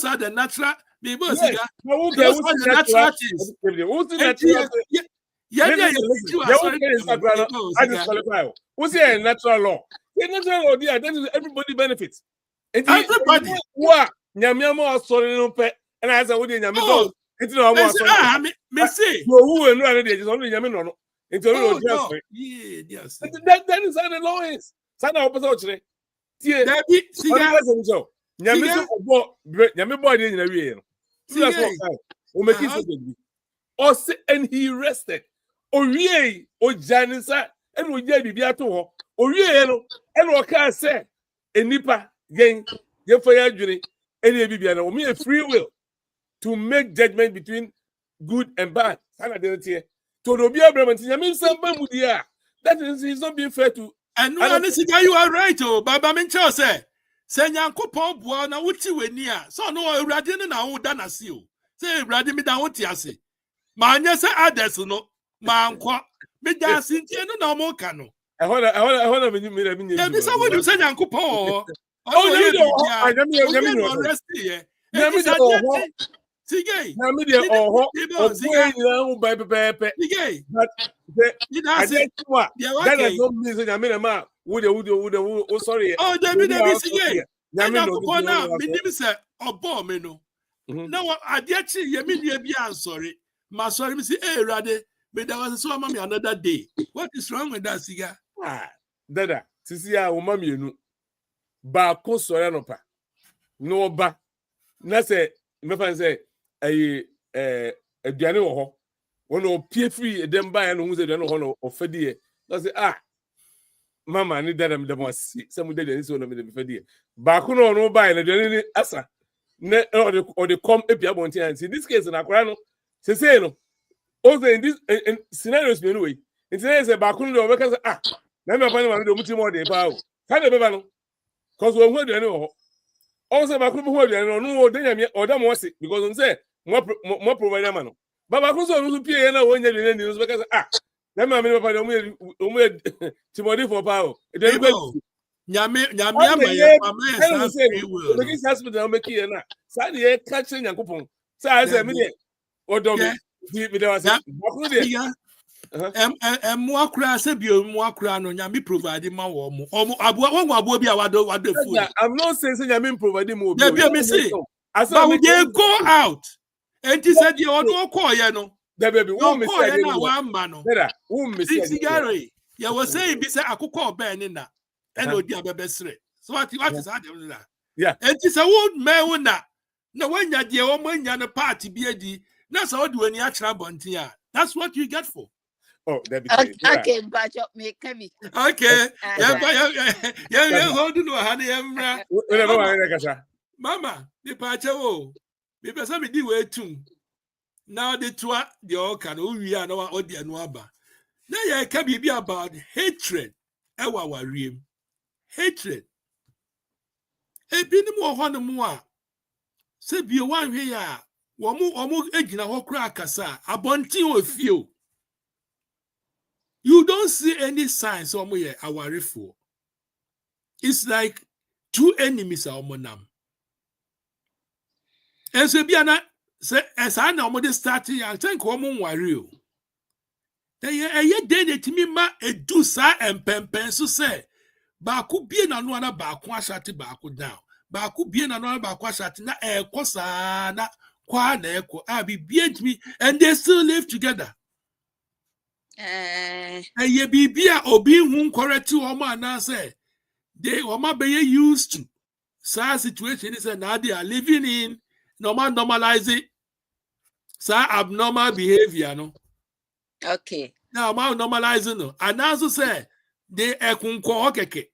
[SPEAKER 1] are the natural. Those are the natural things.
[SPEAKER 3] Who's here in natural law? The natural law, everybody benefits.
[SPEAKER 1] Everybody.
[SPEAKER 3] What? Nyamiamo sorry no pet. And I said, what did Nyamiamo? It's no more.
[SPEAKER 1] Me say.
[SPEAKER 3] Who and no, just only Yamino.
[SPEAKER 1] Yes.
[SPEAKER 3] That is how the law is. Sana opposite.
[SPEAKER 1] Dabi siga
[SPEAKER 3] so nyame boy dey na wie no see o make it so baby o say and he rested o wie o janisa and o ja bibia to ho o wie no and o ka say enipa yen ye for ya dwene and bibia na o me free will to make judgment between good and bad sana dey tie to do bia brement nyame samba mu dia that is he's not being fair to.
[SPEAKER 1] And honestly, you are right. Oh, Baba Mincho say, Yanko boy na uti wenia. So no, radin na udana siu. Say radin da utiasi. Manya say others no. Manqua. Mida sinti no more cano.
[SPEAKER 3] I want to be.
[SPEAKER 1] Yeah, this someone who say Yanko Po.
[SPEAKER 3] Oh, you know,
[SPEAKER 1] Sige.
[SPEAKER 3] Namide oh by pepe.
[SPEAKER 1] Sige.
[SPEAKER 3] But that does not mean that Yamina would sorry.
[SPEAKER 1] Oh, David sige. Yanko na minim say obo me no. Now adiachi yemi be an sorry. Ma sorry me say eh rade but there was so mommy another day. What is wrong with that siga?
[SPEAKER 3] Dada, sisi ya o mami enu. Ba ko sorry no pa. No ba. Na say me fan say aduane wo ho won o pie free dem ba ya no hu se aduane wo ho no ofadie na say mama ni dada me dem wasi se mu dada ni so no me dem fadie ba ko no ba ya na aduane ni asa na o de come epia bonti an see this case na akora no say no. Also in this scenarios me anyway. It says a bakun do make ah. Na me pa no do muti more dey pa o. Ka dey beba no. Cause we hu dey no. Also bakun hu dey no no dey nyame oda mo se because on say mo provide man no. Ba bakun so no pie na wo nya dey ni so make ah. Na me pa no mo Timothy for pa o.
[SPEAKER 1] Nyame ama ye ama
[SPEAKER 3] say
[SPEAKER 1] free will.
[SPEAKER 3] The kids hospital make here na. Sa dey catch Nyankopon. Sa say me dey odo me. Me dey was bakun dey.
[SPEAKER 1] Mwakura se bio mwakura no nyame provide ma wo mo abo bi a wado food.
[SPEAKER 3] I'm not saying nyame provide mo
[SPEAKER 1] obi. Yeah, me say. But we dey go out. And he said you odo call ye no.
[SPEAKER 3] There baby, who me say
[SPEAKER 1] na wa ma no.
[SPEAKER 3] Who me say.
[SPEAKER 1] Sigari. You was saying be say akukọ be ni na. And odi abebesre. So what is that?
[SPEAKER 3] Yeah.
[SPEAKER 1] And he say wo me na. Na wanya de o manya no party bi edi. Na so do ani achra bontin a. That's what you get for.
[SPEAKER 3] Oh, that be
[SPEAKER 2] okay, but me Kevin.
[SPEAKER 1] Okay. Yeah, hold no hane yamra. Mama, the pacha wo. Me pesa me di we tum. Now the toa the all can we are no odi anu aba. Na ya ka bi about hatred. Ewa wariem. Hatred. E bi ni mo ho no mo a. Se bi o wan hwe ya. Omo egina ho kra akasa. Abontin o fie. You don't see any signs of our refu. It's like two enemies are monam. And so Biana say as I know what starting I think woman wario. Ye day to me ma edu sa empempen so say Baku bien na no na baako ashati baako down. Baku bien na no baako ashati na kosa na kwa na eko abi bien me and they still live together. Ye bibia obi hu correct woman ana say they woman be used to such situation is now they are living in normalize it abnormal behavior no.
[SPEAKER 2] Okay.
[SPEAKER 1] Now ma normalizing no and also say they ekunko okeke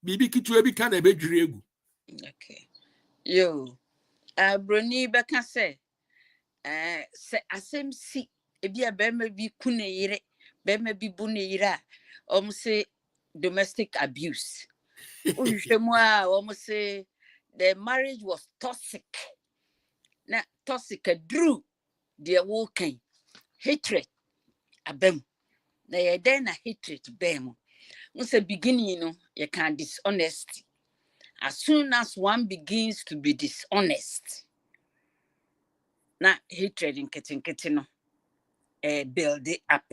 [SPEAKER 1] bibi kitu ebi kan ebe dwire egu.
[SPEAKER 2] Okay. Yo broni beka say asem si ebi abema bi kuneyire bema bi buneyira say domestic abuse. Say the marriage was toxic. Na toxic drew the walking hatred abem. Na ye den na hatred bem. Say beginning you can dishonesty. As soon as one begins to be dishonest, na hatred in kitten build it up.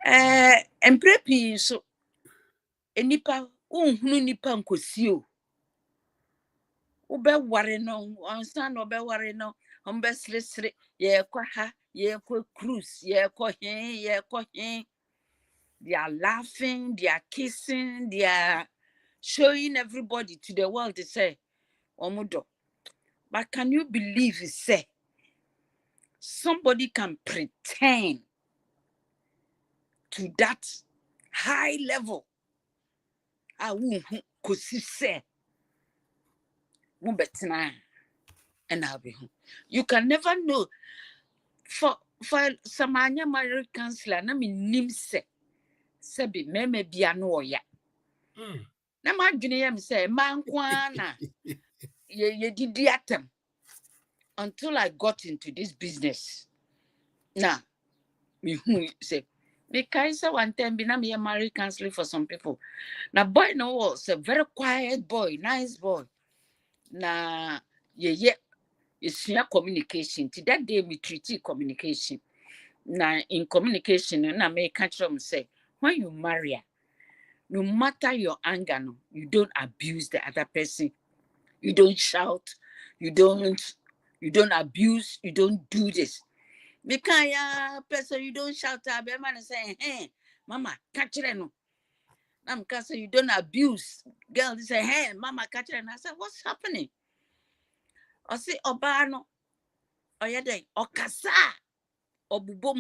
[SPEAKER 2] And preppy so nipa unhunu nipa nkosio. Ube worry no, onsan ube worry no, umbe slisri, ye kwa ha, ye kwa cruise, ye kwa hen. They are laughing, they are kissing, they are showing everybody to the world to say, Omudo. But can you believe it, say, somebody can pretend to that high level? I won't say, and I'll be home. You can never know. For some married counselor, na me nim se be me bia no ya. Na ma dwene yam say man kwa na ye didi atem until I got into this business. Now, me who say me kaisa one time be na me married counselor for some people. Now boy no was a very quiet boy, nice boy. Na ye it's your communication. To that day, we treated communication. Now, in communication, na me catch them say, when you marry, no matter your anger, you don't abuse the other person. You don't shout. You don't abuse. You don't do this. Because person, you don't shout at them and say, hey, mama, catch it. No. I'm because you don't abuse. Girl, they say, hey, mama, catch it. And I said, what's happening? I say, Obano. Oyede okasa obubom.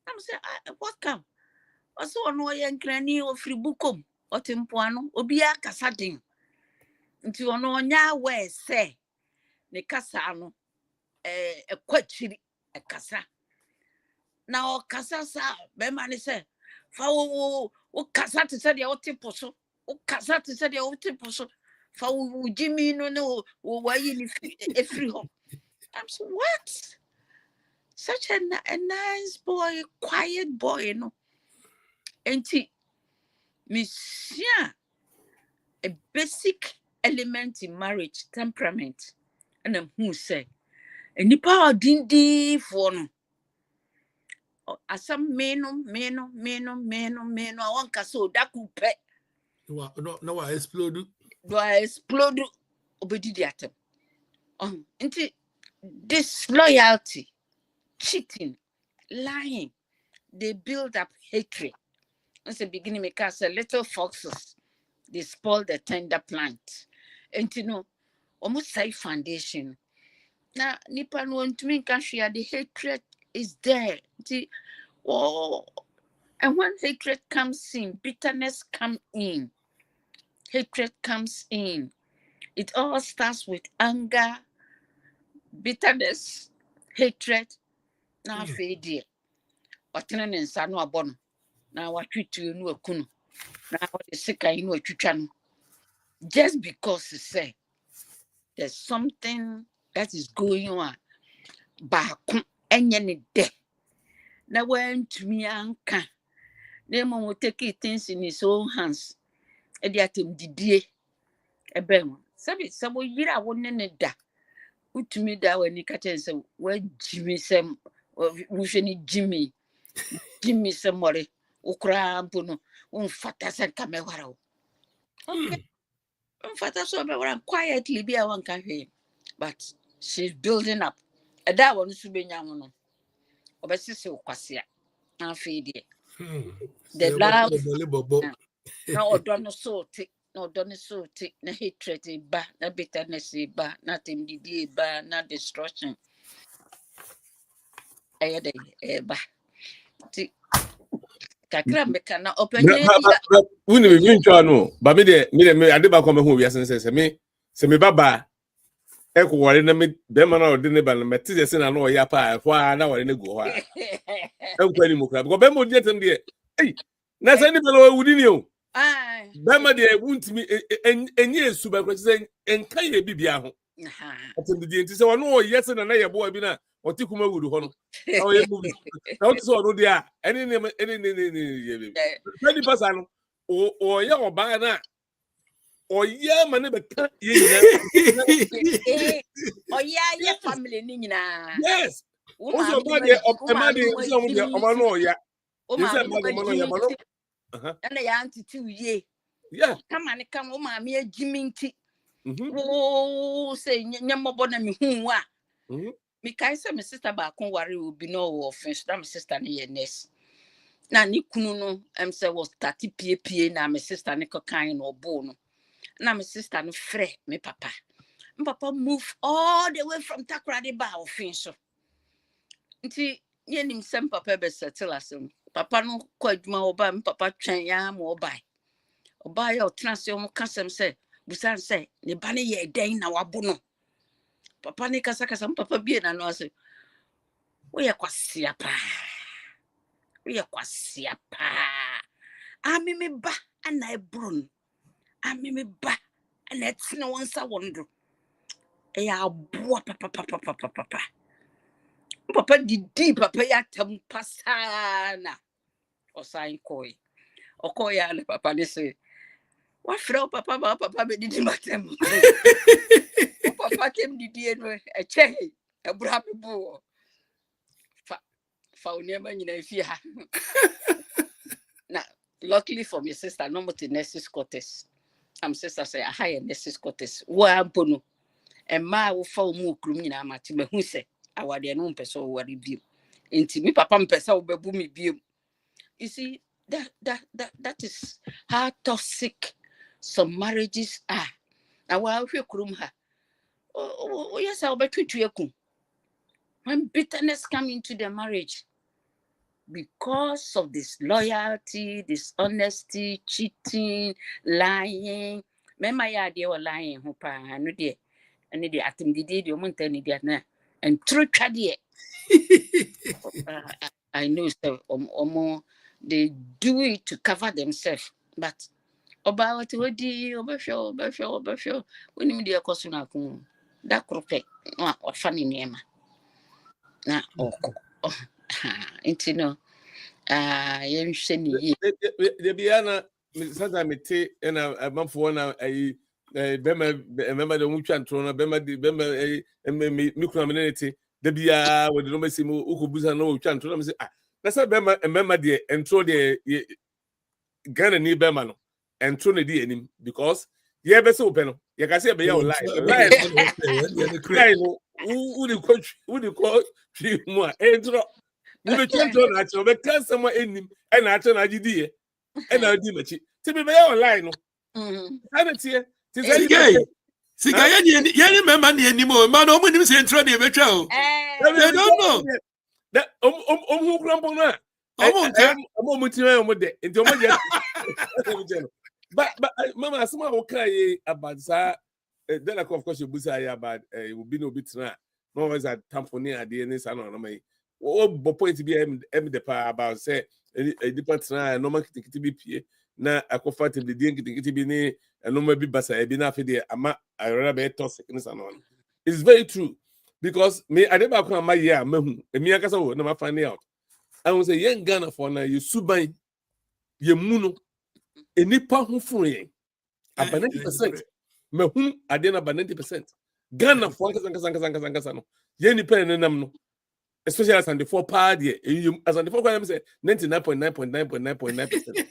[SPEAKER 2] I'm say what come? Also no ye nkrani ofri bukom otempoano obi akasa din. Nti ono onya we say ne kasa no ekwachiri a kasa. Now kasa sa be man say fa wo kasa te say de o te poso. O kasa te say de o te poso. Fa wo Jimmy no wo yi ni free home. I'm so what? Such a nice boy, quiet boy, you know. And Monsieur, a basic element in marriage, temperament. And then who say, and the power dindi for no. As some meno, I want so that could pet.
[SPEAKER 1] No, I explode.
[SPEAKER 2] Do I explode obediatem? Into disloyalty, cheating, lying, they build up hatred. At the beginning, because little foxes, they spoil the tender plant. And you know, almost say foundation. Now, Nippon want to make sure the hatred is there. Oh, and when hatred comes in, bitterness comes in. Hatred comes in. It all starts with anger, bitterness, hatred. Now, fade. Ọtene ne nsa no abọ no na watwitu no akunu na the sika no atwitwa no just because he say there's something that is going on baako enye ne de na wantumi anka na mo take things in his own hands e dey atem didie ebem sabi sabo yira wonne ne da utumi da wani ka chen se wa jimi sem wo hwe ni Jimmy somebody ukra mpuno umfata sen kamewara. Okay. Umfata so be quietly be one can hear. But she's building up. And that one is benya no. Obesi se ukwasia. Na feed the love. Na odono so ti, na odono so ti, na hatred ba, na bitterness ba, na timdidi ba, na destruction. Ayede ba. Ti kakra meka na opanye
[SPEAKER 3] wuni me ntwa no ba me de ade ba ko me hu wi asen se me baba e ko ware na me be ma na ode ne ba na me ti se na no ya pa ho a na ware ne go ho a e ko ani mo kra because be mo de tem de na se ni be no wudi ni o be ma de wuntimi enye esu ba ko se enka ye bibia ho atem de nti se wono yes na ye bo bi na oti kuma wudu ho no o ye mu na oti so no de a eni ye be pasa no o ye oba na o ye ma ne be ka ye nyina
[SPEAKER 2] ye family ni nyina
[SPEAKER 3] yes also ba de so mo de o ma no ya yes ma no ya ma no
[SPEAKER 2] and ya anti ye
[SPEAKER 3] yeah
[SPEAKER 2] come o ma me agiminti say nyambo na me hu a me kai say me sister ba kon ware obi no offense na me sister ne ye nurse na ni kunu no say was 30 pie na me sister ne kokan no obo no na me sister no frɛ me papa move all the way from Takoradi ba offense so nti ye nim sem papa be settle asem papa no ko adwuma oba me papa twen ya ma oba ya otranse o mo kasem say busan say ne ba ne ye den na wabo no papa ne kasa papa bie na no ase wo ye kwasia pa ami me ba ana ebron ami me ba ana etne wonsa wondo e ya boa papa didi papa ya tam pasana osan koi okoya le papa ne se wa frɛ papa be didi matem papa tem didi no e che e bra be bo fa uniema nyina fi ha na luckily for my sister no mo te nurses quarters am sister say a higher nurses quarters wa bono e ma wo fa mu okrum nyina mate be hu se awade no mpɛ sɛ ware bi enti mi papa mpɛ sɛ wo bebu mi bi. You see that is how toxic some marriages are. Na wa hwe krum ha oh yes I betwitu ekum when bitterness come into the marriage because of this loyalty, dishonesty, cheating, lying. Mema ya de o lying ho pa no de ene de atem didi de o monta ni de na and true twade I know so they do it to cover themselves, but about what the obesho when you dear question that crope or funny name na into no you shiny
[SPEAKER 3] The Biana, sometimes me take and a month for now. I remember the Muchan Trona, Bema, microminity. The Bia with the Nomesimu, Ukubuza no Chantrona. That's a Bema, and Bema, dear, and throw the Ghana near Bemano, and throw the dear because you ever so penal. You can say, be your life. Who do you call you more? You be can't turn at you, but can't someone in him and I turn idea and I'll do it. To be online, I don't see it.
[SPEAKER 1] Sika yani member ni anymore. Man, no one is entering the metro. They don't know.
[SPEAKER 3] That who crumble now. I'm almost there. But Mama, someone will cry about that. Then, of course, you will say about it will be no bit now. No one's at Tamponia at the end. I don't know. What point to be the power about say a different no man to be P. Now, I could fight the DNK to be near and no maybe Bassa, I be enough idea. I rather toss sickness and on. It's very true because me, I never come my year, me, I guess I would never find out. I will say, young Ghana for now, you subai, you muno, a nipa who free about 90%. Me whom I didn't about 90%. Ghana for Kankasano, Yenny Pen and Namno. Especially as on the 4 party, as on the 4 party, say 99.9%.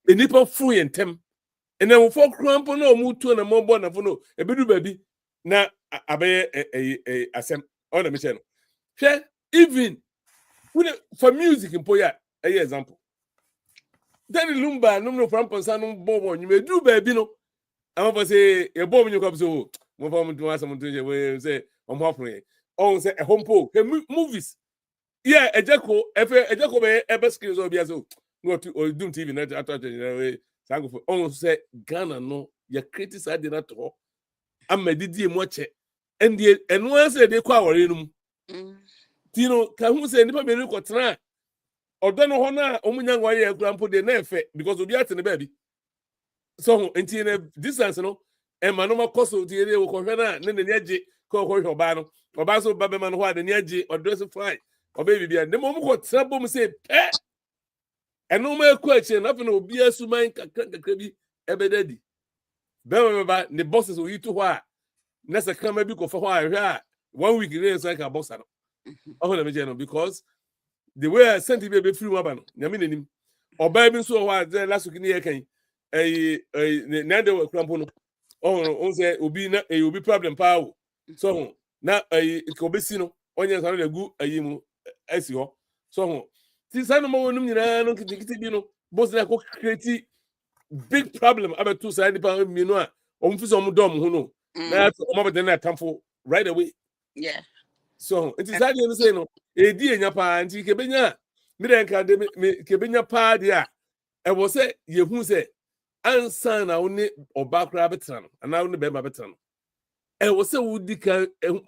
[SPEAKER 3] A nipple free and tem. And then 4 crump no move to and a more born of no, a baby. Now, I be a assem on the mission. Even for music in Poya, a example. Then Lumba, no from Ponsano Bobo, you may do baby no. I'm going to say a bomb you come so. More from to ask someone to say, I'm offering. Oh, say a home po, movies. Yeah, a Jacko, a Jacko, ever skills or Biazo. Go to or Doom TV, not at Sango for. Oh, say Ghana, no, your critics I did not talk. I'm a DD watch it. And once they call in Tino, can who say Nipa Benuko try? Or don't know honor, Omuyan Wire grandpa the nefe because of the art in the baby. So, until distance, no, and Manoma Cosso, the area of Corona, then the Yaji, call Bano. Or Basso Babaman who had the Niaji or dress of fly or baby beer. The moment what Sabum say, eh? And no more question, nothing will be a sumain crabby ebededi. Bemba, the bosses will eat to why. Nessa come maybe for why 1 week in like a boss. Oh, because the way I sent it be free Mabano, Yamin, or baby so why last week in the year a Nanda will crumple. Oh, say, will be problem power. So, now it could be seen onions are a good yimu as you so since I know both like create big problem about 2 side pound minua on some dumb who know that's more than that time for right away.
[SPEAKER 2] Yeah.
[SPEAKER 3] So it is that you say no a dear in your parent kebenya me kebenya pa dia I was say you who say answer na only or back rabbit and now only bema betan. I was say would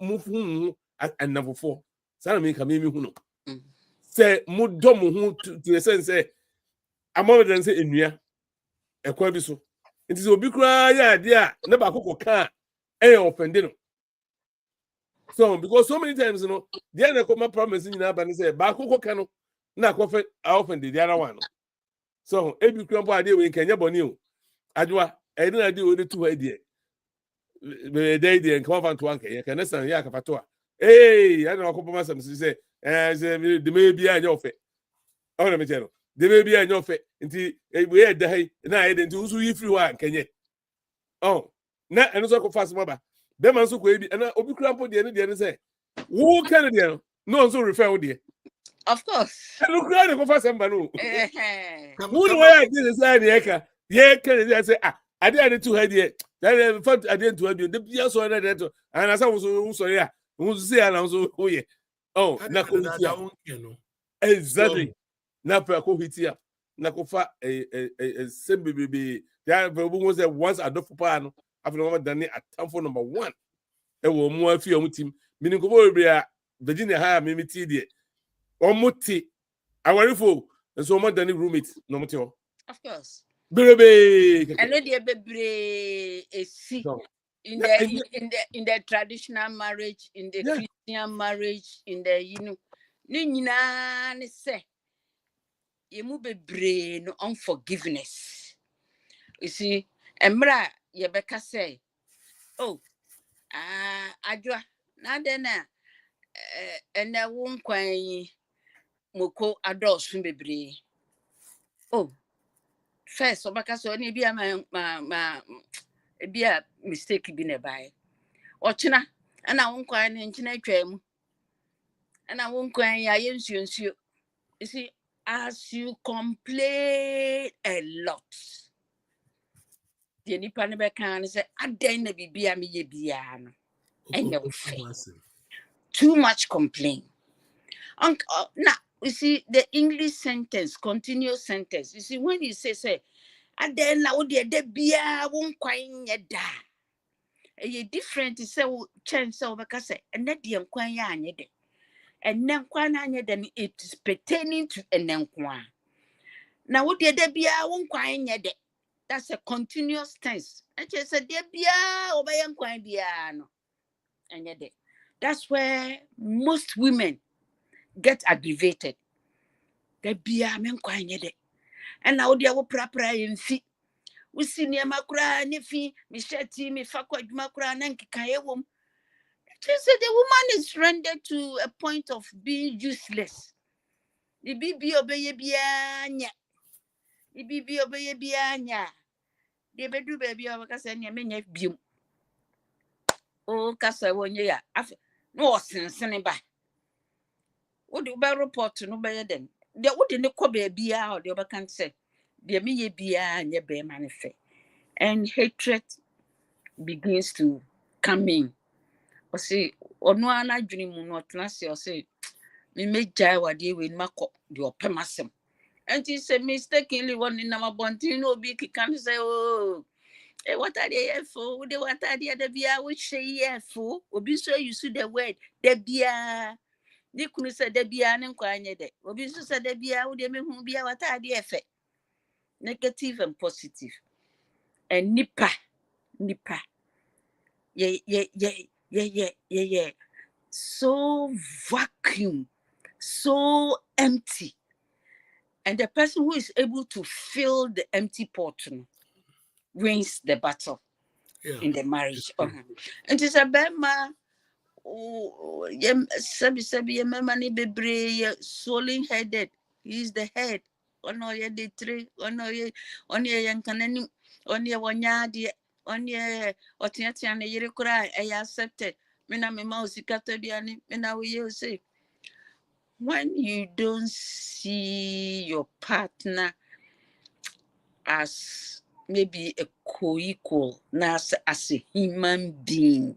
[SPEAKER 3] move and number 4. Sana me come who no. Say mudom who to the sense say I'm more than say enua e kwa bi so. It is obi kra ya dia na ba kokko ka e offending. So because so many times there na come promise ni na ba ni say ba kokko ka no na offend the other one. So ebi kra mpo ade we kanya boni o. Adwa e na ade o de tu idea. Be dey and come to one can understand ya ka patoa. Hey, I don't know some say the maybe I know fe. Oh, let me tell you. The maybe I know fe. Until we had the na I didn't do so if you want can you? Oh, na and so fast maba. Them man so ko ebi and obi krampo de ne say. Who can dey no so refer with
[SPEAKER 2] Of course.
[SPEAKER 3] And look at the fast mba no. Who know why I did say the eka. Yeah, can they say I did two idea. That fact I didn't to the yes or that and as I was so yeah. Who say and so oh yeah. Oh, nako exactly. Na pa ko hitia. Nako fa sembe bebe. There was once I do for pa no. After no done at time for number 1. E wo mu afi o team. Meaning ko bo bia Virginia hire me tea omuti awarifo nso mo dani roommate no muti ho.
[SPEAKER 2] Of course.
[SPEAKER 3] Berebe.
[SPEAKER 2] And then the bebre esi in the traditional marriage, in the Christian marriage, in the ni nyina ne say yemu bebre no unforgiveness. You see, emra yebeka say, oh, adwa na den na ena wo nkwan yi moko adosun bebre. Oh, first obaka so ni bia ma bia mistake bi na bai. Ochina ana wo nkwan ne nchina atwam. Ana wo nkwan ya yensuo. You see, as you complain a lot, the nipa ne be kan say adan na bibia me ye bia no. Too much complain. Now, you see, the English sentence, continuous sentence. You see, when you say, and then now the bia won't quite da. A different is so chance over case, and that the enquire and then then it is pertaining to an enquire. Now, what the bia won't quite yet. That's a continuous tense. I just said, dear bia, over enquire biano. And yet, that's where most women get aggravated. The bia men quite yet. And now they will prapra in feet. We see near Macra, Nifi, Michette, me Fakwa Macra, and Kayawum. Just said the woman is rendered to a point of being useless. The BB obey bianya. The BB obey bianya. The bedu baby of Cassania may be. Oh, Cassa, 1 year. No sense any by. What do you report to no better than? There wouldn't go baby out, the other can say. There may be a near bear manifest. And hatred begins to come in. Or say, or no, I dream not last year, or say, me make jai what you will mark up your pemasem. And he said, mistakenly one in our bontino be can say, oh, what are they for? What are the other beer which say, yeah, for? Or be so you see the word, the beer. They couldn't say the beer and inquire that. Or be so said the beer, would they make whom be what are the effect? Negative and positive. And nipper. Yeah. So vacuum, so empty. And the person who is able to fill the empty pot wins the battle in the marriage. And it's a bema, sabi, money be swollen headed. He's the head. Ono ye the three, ono ye yankanani, on ye wanyadi, on ye otiatian, ye cry, I accepted. Mina me mouse catodiani, mina we say. When you don't see your partner as maybe a co-equal, as a human being,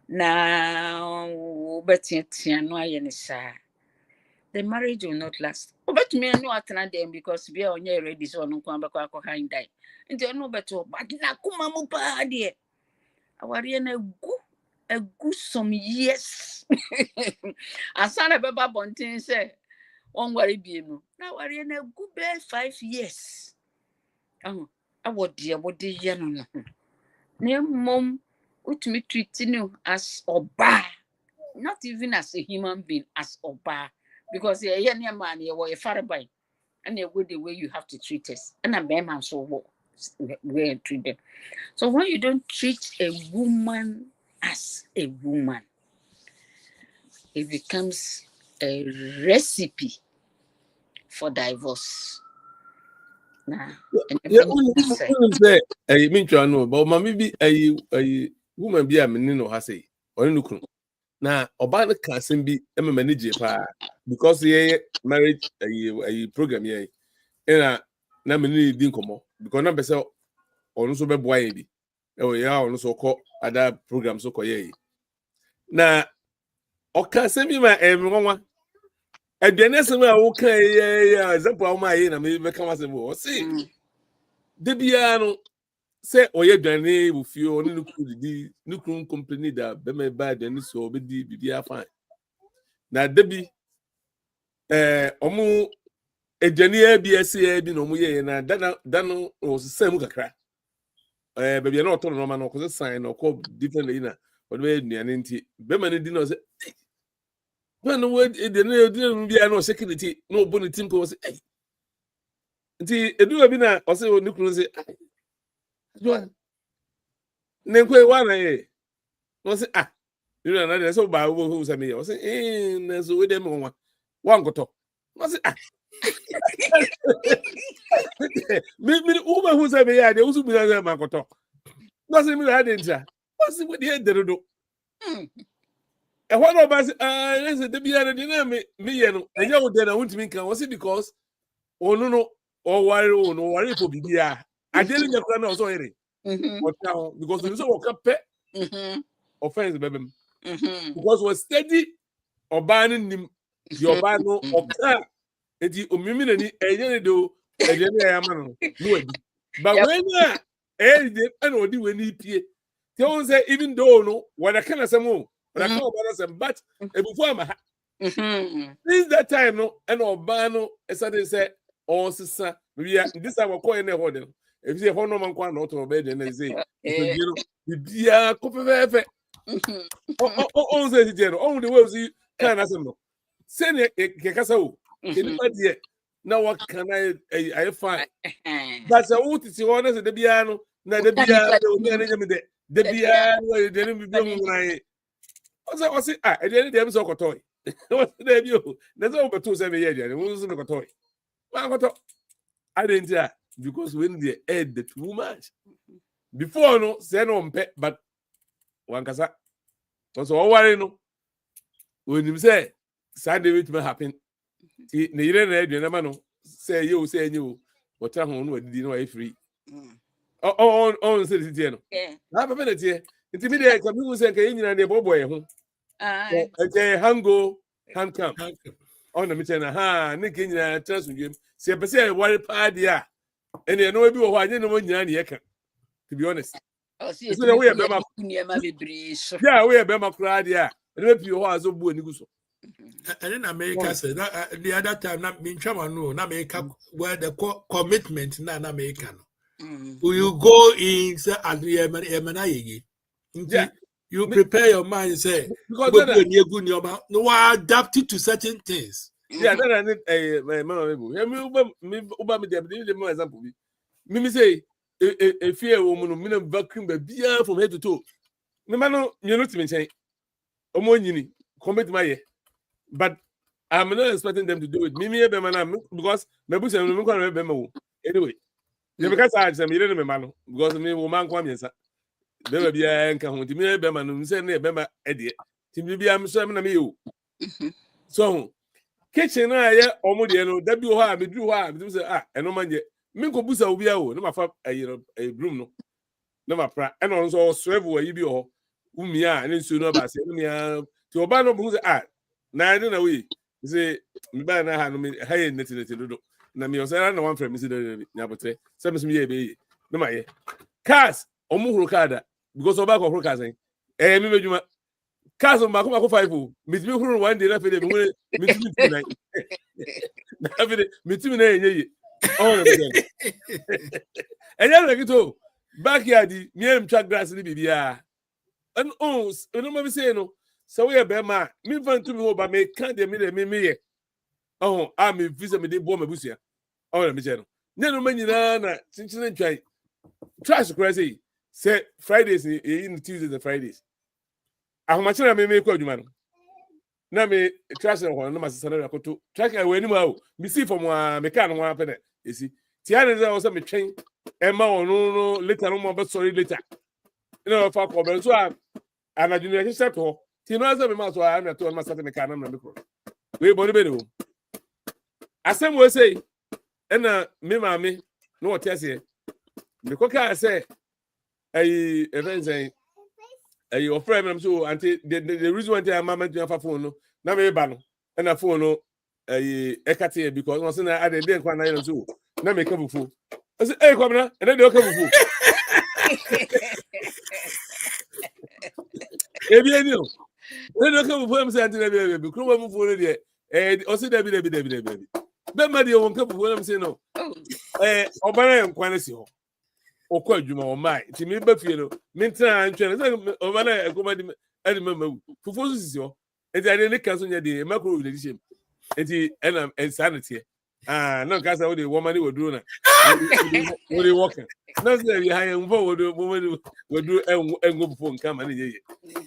[SPEAKER 2] now, but the marriage will not last. But me, I know at them because we are ready, so no come back behind that. And they know better, but na kuma mupa dear. Our a good some years. As son of a babontin say. One worry be no. Now worry in a good 5 years. Oh, I would dear what the young name mom would me treating you as oba, not even as a human being, as oba, because you're a young man, you were a far by, and you go the way you have to treat us. And a man so way treat them. So when you don't treat a woman as a woman, it becomes a recipe for divorce. Nah,
[SPEAKER 3] Yeah, say I mean to know, but maybe a woman be a menino has say or no. Now, Obama can't be a manager because he married a program here. And na many didn't come because number so on so be boy. Oh, yeah, on so called other programs so called. Now, or can't send me my everyone. And the next one, okay, yeah, example, my in, I mean, become as a more. See, the piano say, oh, yeah, Danny, with you only look the company that be my bad and so be fine. na debi omu ejani bi ese bi no mu ye na dano o sesam kakra baby na oto no ma no ko sign no ko different na o de aduane nti be ma ne di no se when we the bia no security no obo ne team ko se nti edu bi na o se o ni kunu se jo ne nkwe wa na ye no se you know na so ba wo hu se me o se na so we dem nwa nkoto no se me uba hu se me ya de usu bi na ma nkoto no se me ya de ntia o se we de do what about the beer me ye no enye wo de na wuntimi kan wo se because no or worry for bibia adele nyakura na so here because you so wo pe offense bebem because we steady oban nim your oban no oka edi omimi na ni enye ne do ede na ya ma no adi but when de and odi we ni pie they won't say even though no what I can say mo but I can't about them but before I'm since that time no and oban no esade say on sisa we are this time we call in the hotel if you say no man kwa no to be dey say you bia ko fefe on say ti on the way see can asem no say ne ke kasa o ke ni padie na what can I find but say o ti si ho na say de bia no na de bia o ni anya me de bia we de ni bia mu ran o say e de ni dem so kotoy o say de bi o na so beto say be ye de wo so kotoy wa kotoy I didn't because when they add the too much before no say no mpe but one kasa so worry no when him say Sunday which may happen see na yire na edwe na ma no say you say anyu what ho no adidi no free on say the tie no na papa na tie nti me dey come you say kan nyina dey boboy ho okay hango handcam on na me say na ha ne kan nyina transundwem se pese worry party a ene no bi wo ho anye no nyina ne yeka to be honest so we be ma yeah we be ma kra dia ene bi ho azo bu ani guso
[SPEAKER 1] and in America say the other time na me ntwa no na America where the commitment na America no you go in say you prepare your mind say because no adapt it to certain things.
[SPEAKER 3] Yeah, that mama me uba me dey me example bi me say e fear wo mu no me na vacuum ba bia from head to toe me ma no you know to me chen omo nyini commit my year but I'm not expecting them to do it me be man because me bu say me kwa be ma wo anyway you because I say me dey me ma no because me wo man kwa miensa be bia nka ho ti me be ma no say na be ma e de ti me bia me so me na me yo so kitchen na ye omode no da bi ho a medru ho a me say eno manje me ko busa obi a wo na ma fa broom no na ma pra eno no so swerve wa yi bi ho umia ne nsu no ba se umia ti oba no bu say na ne na we say me ba na ha no me ha ye neti dodo na me o say na one friend me say nya botre say me so me ye be na ma ye cars omuhuru kada because oba ko huru cars me medjuma cars on ba ko 5 me ti huru one day na fe de me ti na na fe de me ti na yenye oh na be enya na kito backyard me em twa grass ni bibia and no me say no so we be ma me fan to me ho ba me kan de me ye me visa me de bo ma busia oh na me say no ne no manyina na chinchine ntwai trash crazy say Fridays in Tuesdays and Fridays ahomachira me kwa adwuma no na me trash no na masesa na akoto track away ni ma o me see from me kan no wa pede esi ti ane za o say me twen e ma no later no mo be sorry later you know fa ko be so ana junior he set ho ti no say me ma so am to ma sat me kan na me kro we body be no asem we say na me ma me no what ase me ko ka say event say your friend am so anti the reason why my mama do phone no na me ba no na phone no ekate because no say na ade dey kwa na you so na me ka bufu I say come na and dey ka bufu e bi eni o When you come for him, say, baby, come over for it. Or say, Debbie. But my dear won't come for him, say no. Obana and Quanasi. Or quite you more, my. To me, but you know, Minta and China, Obana, I come at the for forces you. And I didn't cancel your day, macro religion. And sanity. No, because I would the woman would do that. What are you walking? No, say, I am forward, woman would do and go before and come and you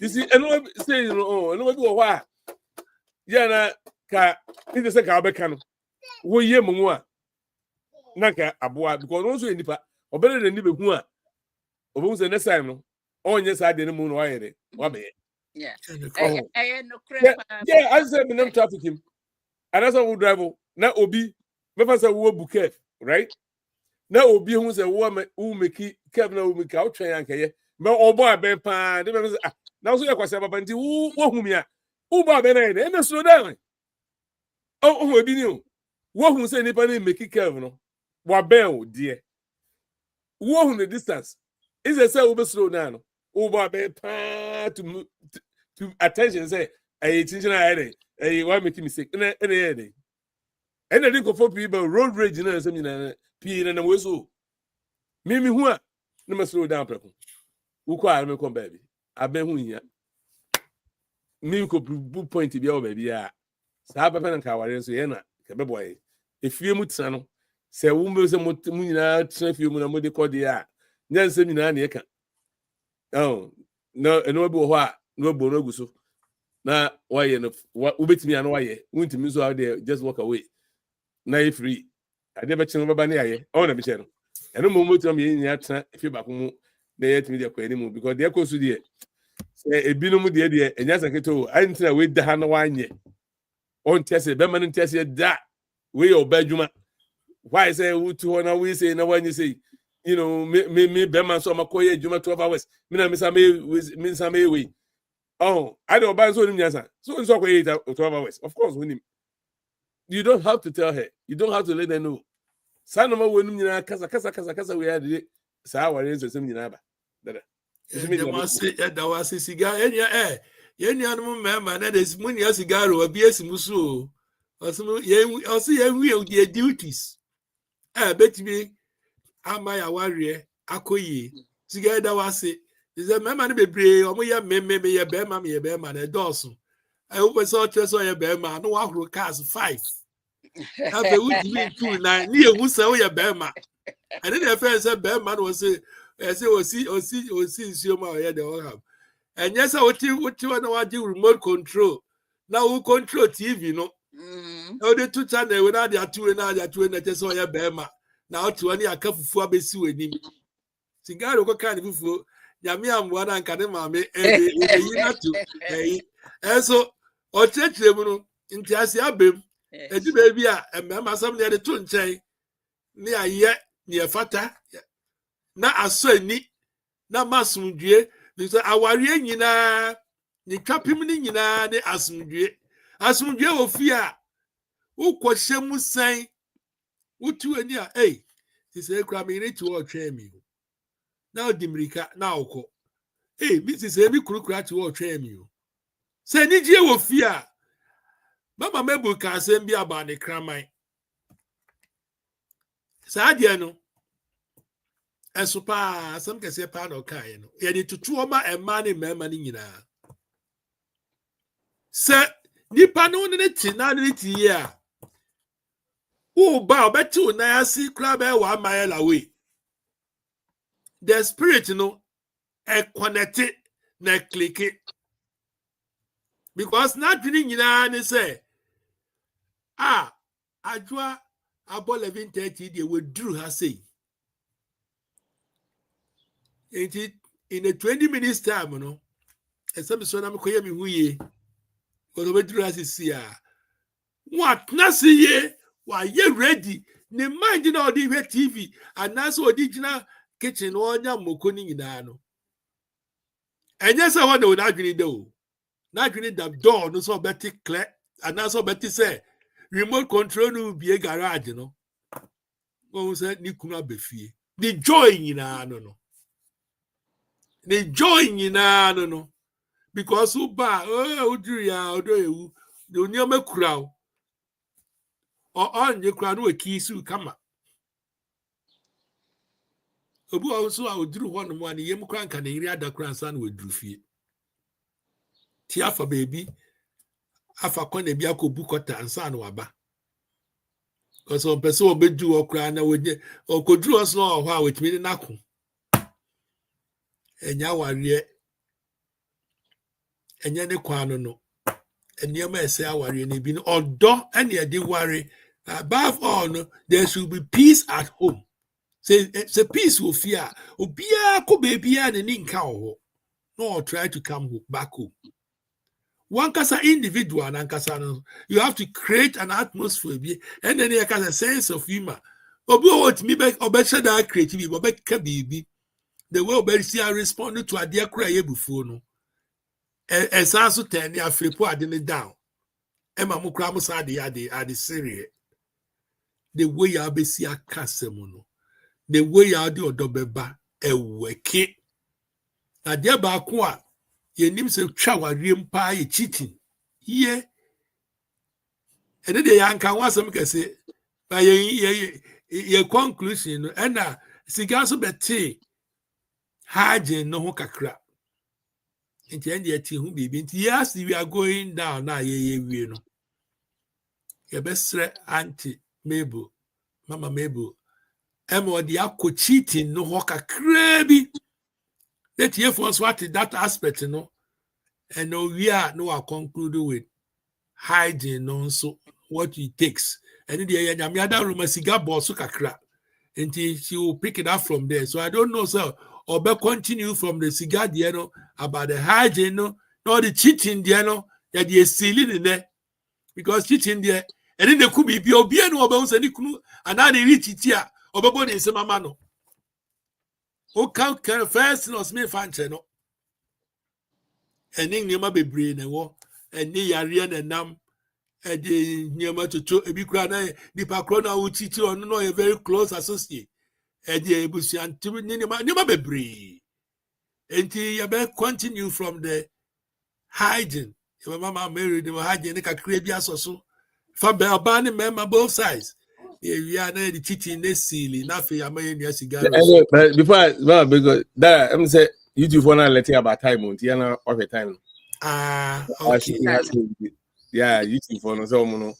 [SPEAKER 3] see, and what say, you know, and what do a while. Yana, it is a carbacano. We ye more. Naka, a boy, because also in the part, or better than Nibu, or who's the next time. Oh, yes, I didn't moon wire.
[SPEAKER 2] Yeah.
[SPEAKER 3] Yeah, I said, I'm trafficking. And that's how we drive. Now, Obi, never say, we bouquet, right? Now, Obi, who's a woman who make it, Kevin, who make out train, but oh boy, Ben Pan, now so you're quite about who me are. Who bought Ben and slow down. Oh, who be new? What who say anybody make it Kevin? What bell, dear? What in the distance? Is a say over slow down. Oh, boy, Ben Pan to attention, say, a teacher, I want make mistake. And I think of 4 people road rage and something, P and a whistle. Mimi, who are no slow down, people. Who call me come, baby? I've been who here. Me could point to be over, baby. Yeah. Saba and Kawaii, so you're not, boy. If you would son, say, woman, some moon, if you would not call the air. Then send me an acre. Oh, no, and no, what, no, no, so. Now, why enough? What ubit me and why? Went to miss out there, just walk away. Now, free. I never change my banner. Oh, no, Michelle. And no moment to me in your if you back home, they had me there anymore because they're close to the say a binom the idea, and yes, I can tell I didn't wait the hand wine yet. On test it, Beman and test it that way or bedroom. Why say who to one we say no one you say, you know, me Beman saw my coy, Juma 12 hours. Mina Miss Ame way. Oh, I don't buy so many. So it's okay 12 hours. Of course, when him. You don't have to tell her. You don't have to let her know. Sanoma when you casa we had it. Sour is the same number. That
[SPEAKER 1] was a cigar in your air. Any animal man, that is when your cigar or BS Musu. Or see, we will their duties. I bet me, am I a warrior? Akoye. Cigar that was it. Is a man be brave, or me a bear mammy, a bear man, a Dawson. I always saw a bear man, no one who cast 5. Have a would be 2 9 near who say a bear man. And then the friend said, bear man was say, see, Sioma, yeah, they all have. And yes, I would you want to do remote control. Now who control TV, no? Oh, the 2 channels without their 2 and other 2 and just saw a bear man. Now to any a cup of 4 base with him. Cigar, what kind of food? Yamiam one and Kadamame, and so, or church, in Tiasia Bim, and the baby, and Mamma, some near the tune chain, near yet, near Fata. Na aso ni na masumdue because aware nyina ni twapem ni nyina ne asumdue ofia ukwose musan utu ani a ti se kra me ni to otwe mi na odimrika na okọ bi ti se mi kurukura ti otwe mi o se ni gie ofia mama Mabel ka asem bi aba ne kraman sa de no Esupa, some can say pan or kind. Yet to 2 a man in Mammanina. Sir, Nipa no nitty year. Oh, bow bet 2 Nayasi crab 1 mile away. The spirit, connected, na click it. Because not reading in say, I draw about 11:30, they withdrew her say. In a 20 minutes time, and some son I'm calling me who ye, or the way to see what Nasi ye, why ye ready? Ne minding all the TV, and that's what original kitchen or Mokoni in Ano. And yes, I want to not really do. Not really the door, no so Betty clear, and that's what Betty say. Remote control will be a garage, What said Nikuna Befi? The joy in Ano. The joy in no. because uba udiri ya odo ewu the onyama kura o onye kura no akisu kama obu also a odiri ho no mo an yem kura nka na iri adakura nsa na waduru fie ti afa baby afa kona bi akobu kota nsa na waba because on person obedu okura na wonye okoduru oso no ho a wetimi na ko enya ware enya ne kwano no enema ese aware na bi no odo ene ede ware above all no there should be peace at home say peace will fear obia ko bebia ne nka ho no try to come back home one kasa individual and kasa no you have to create an atmosphere bi and then you can a sense of humor obi what me be obesha that creativity obi ka bibi the way obi see respond to ade akura ye bufuo no esanso ten ya flipo ade ne down ema mu kura mu sa ade serious the way ya be see akasem no the way ya de odobeba eweke ade ba ko a yenim se twa ware mpa ye cheating ye ene de yanka wasem kese ba ye conclusion no ena siga so bete haje no ho kakra nti ende ati hu bibi nti yes we are going down na ye wie no ye besre anti Mabel mama Mabel emo de akọ cheating no ho kakra bi that ye for what that aspect no and no we are no conclude with hygiene no so what it takes and the nyamiada room siga boss kakra until she will pick it up from there. So I don't know, sir, or be continue from the cigar no about the hygiene no the cheating no that you silly in there because cheating there and then there could be obi no about any kunu and now they reach it here or babo in some mano. O can first no me fanche no and then you be brain and war and they are and nam and the near to a big crowd the pakrona would teach you no a very close associate. Edi ebusian timi nima bebre enti ya be continue from the hygiene your mama married the hygiene ka kre bi asoso fa be abani member both sides we are na the cheating na silly na fe ya maye ni cigarettes
[SPEAKER 3] But because that I'm say YouTube for now letting about time on Tiana of a time.
[SPEAKER 1] okay
[SPEAKER 3] Yeah, YouTube for no so no.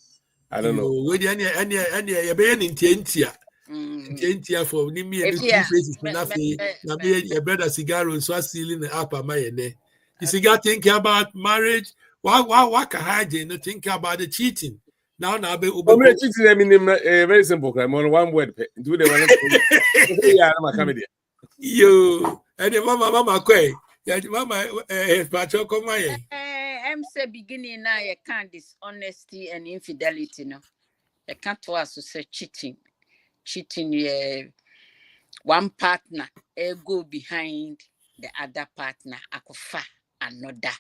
[SPEAKER 3] I don't know.
[SPEAKER 1] we the any ya be ni ntientia ntientia for ni me any two faces na fe na be your brother cigar so silly na up amaye ne you cigar think about marriage what can hygiene no think about the cheating now be
[SPEAKER 3] cheating I mean very simple crime on one word do the one yeah I'm comedy
[SPEAKER 1] yo and mama kwe ya mama pacho come here
[SPEAKER 2] I'm say beginning now you can't dishonesty and infidelity no you can't to us to say cheating yeah one partner go behind the other partner akofa another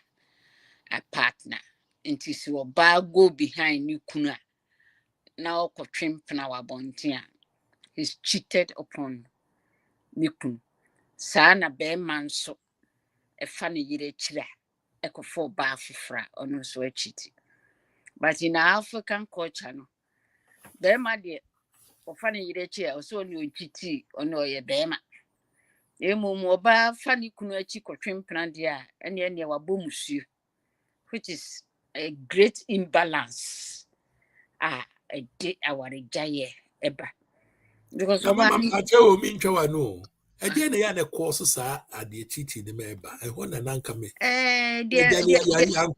[SPEAKER 2] a partner until so ba go behind you kuna now kotwempna wabontia he's cheated upon nikun sana be manso e fa ne yire kira e kofo ba afofra ono so cheat but in African culture no be ma de o fa ne yire kira o so ni cheat ono ye be ma emu oba fa ne kunu achi kotwempna de a ene wabomusu which is a great imbalance a de awarejaye eba because
[SPEAKER 1] mama acho mi ntwa no e dey na ya na course sa ade cheating me eba e ho na nanka me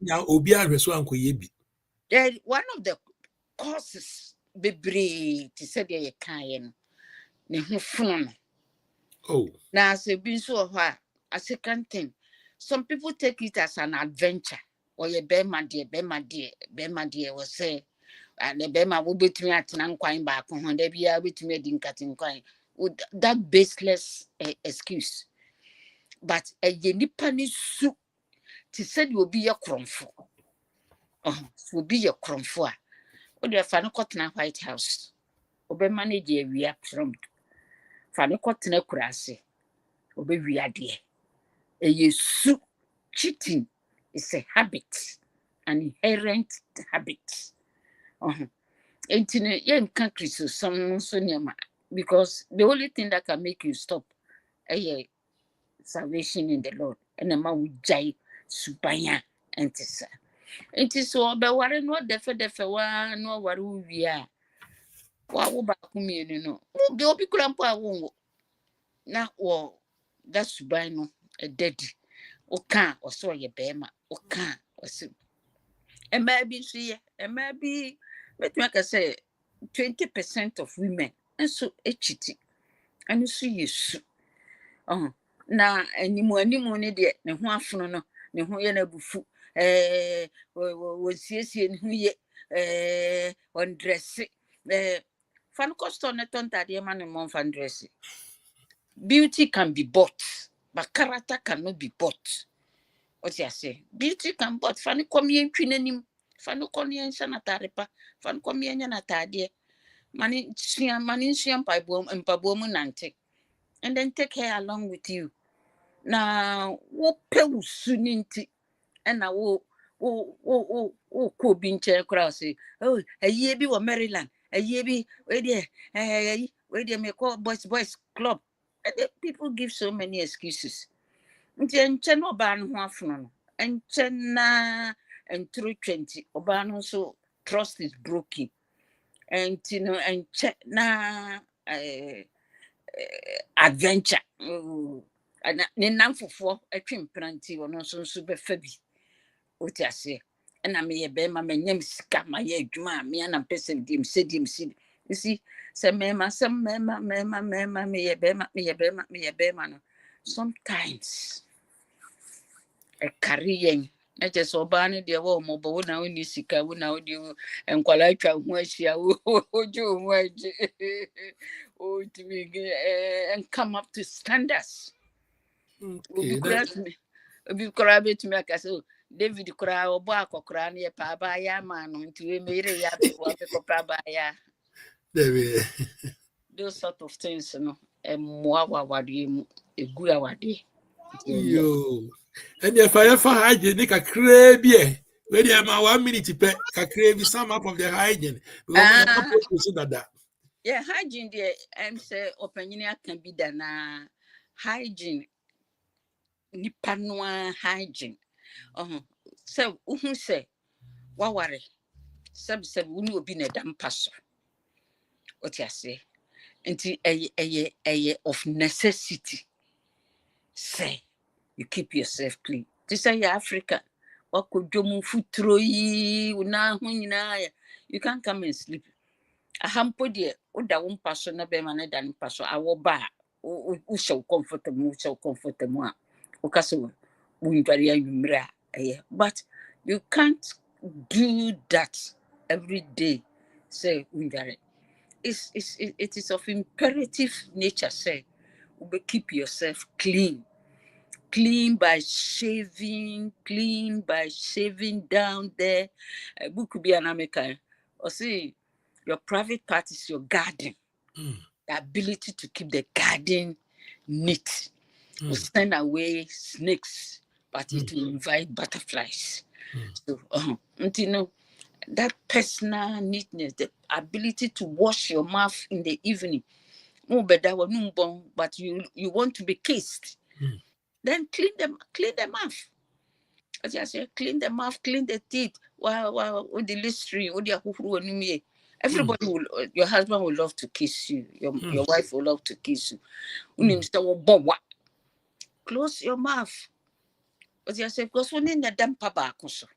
[SPEAKER 1] ya obi ahweso ankoye bi
[SPEAKER 2] one of the causes bebre to say dey kan no ne ho funu no
[SPEAKER 1] oh
[SPEAKER 2] na se bi so ho a second thing some people take it as an adventure or ye be ma de we say and the be ma wo betumi atena nkwan ba ko ho da bia betumi adi nkatin kwan that baseless excuse but ye nipa ni su ti said you be your kromfo will be your kromfo a o de fa no kotena White House obe manage ewia from fa no kotena kurase obe wia de yesu cheating It's a habit, an inherent habit. Because the only thing that can make you stop salvation in the Lord. And a man would jai subaya and tisa. It is so about what no defer one, no what we are. What will back me, no. The opi grandpa won't. Now, well, that's subay no a dead. O can't or so ye bema, o can't or so. And maybe see, and maybe, let me say, 20% of women, and so a cheating. And you see, you na animu ne de ne ho afono no ne ho ye na bufu wo siesie ne ho ye on dress fan cost on tonta de man mo fan dress. Beauty can be bought, but character cannot be bought. What you say? Beauty can bought. Fan kom ye ntwi nanim, fan kom ye nsa na tarepa, fan kom ye nya na tade. Mani sua mpabo mu nante, and then take her along with you. Na wo pe usuni nti na wo ko bi nche kra say oh aye bi wo Maryland aye bi we dey me call boys club, and the people give so many excuses. Nti enche no ba no ho afono no enche na entro 20 oba no so trust is broken, and you know enche na adventure ne namfofo atwempranti wono so be fa bi otiase na me ye be ma manyam sika ma ye adwuma me na person dim sedim sid you see se me ma me ye be ma no sometimes a career na je so ba ne de wo mo bo na oni sika wo na odi enkwala atwa ho ahia wo jo ho aji o timi and come up to standards. Obi kura betumi aka say David kura obo akokora na ye pa ba ya ma no nti we mere ya be wa be kopra ba ya. Those sort of things no emwa wawade mu egu awade.
[SPEAKER 1] Yo. And if I ever hygiene kakra bi e we dey ma 1 minute pe kakra bi sum up of the hygiene because we that.
[SPEAKER 2] Yeah, hygiene there say opanyini aka bi da na hygiene nipa noa hygiene. So who say waware sub wuni obi na da mpa so. What you say? Nti eye of necessity. Say you keep yourself clean. This is Africa. Wakojomu futuro yi una ho nyina ya. You can't come and sleep. Ahampo de oda wo mpa so na be ma na da mpa so awo ba o show comfortable a o kaso wo ndware anwumra but you can't do that every day. Say ndware it is of imperative nature. Say keep yourself clean by shaving down there. Book be an American or see your private part is your garden. The ability to keep the garden neat will send away snakes, but it will invite butterflies. So you know that personal neatness, the ability to wash your mouth in the evening. But you want to be kissed. Then clean the mouth. As I say, clean the mouth, clean the teeth. Wow, with the listerine, with the everybody will, your husband will love to kiss you. Your wife will love to kiss you. Close your mouth. As I say, because when in the damp back also.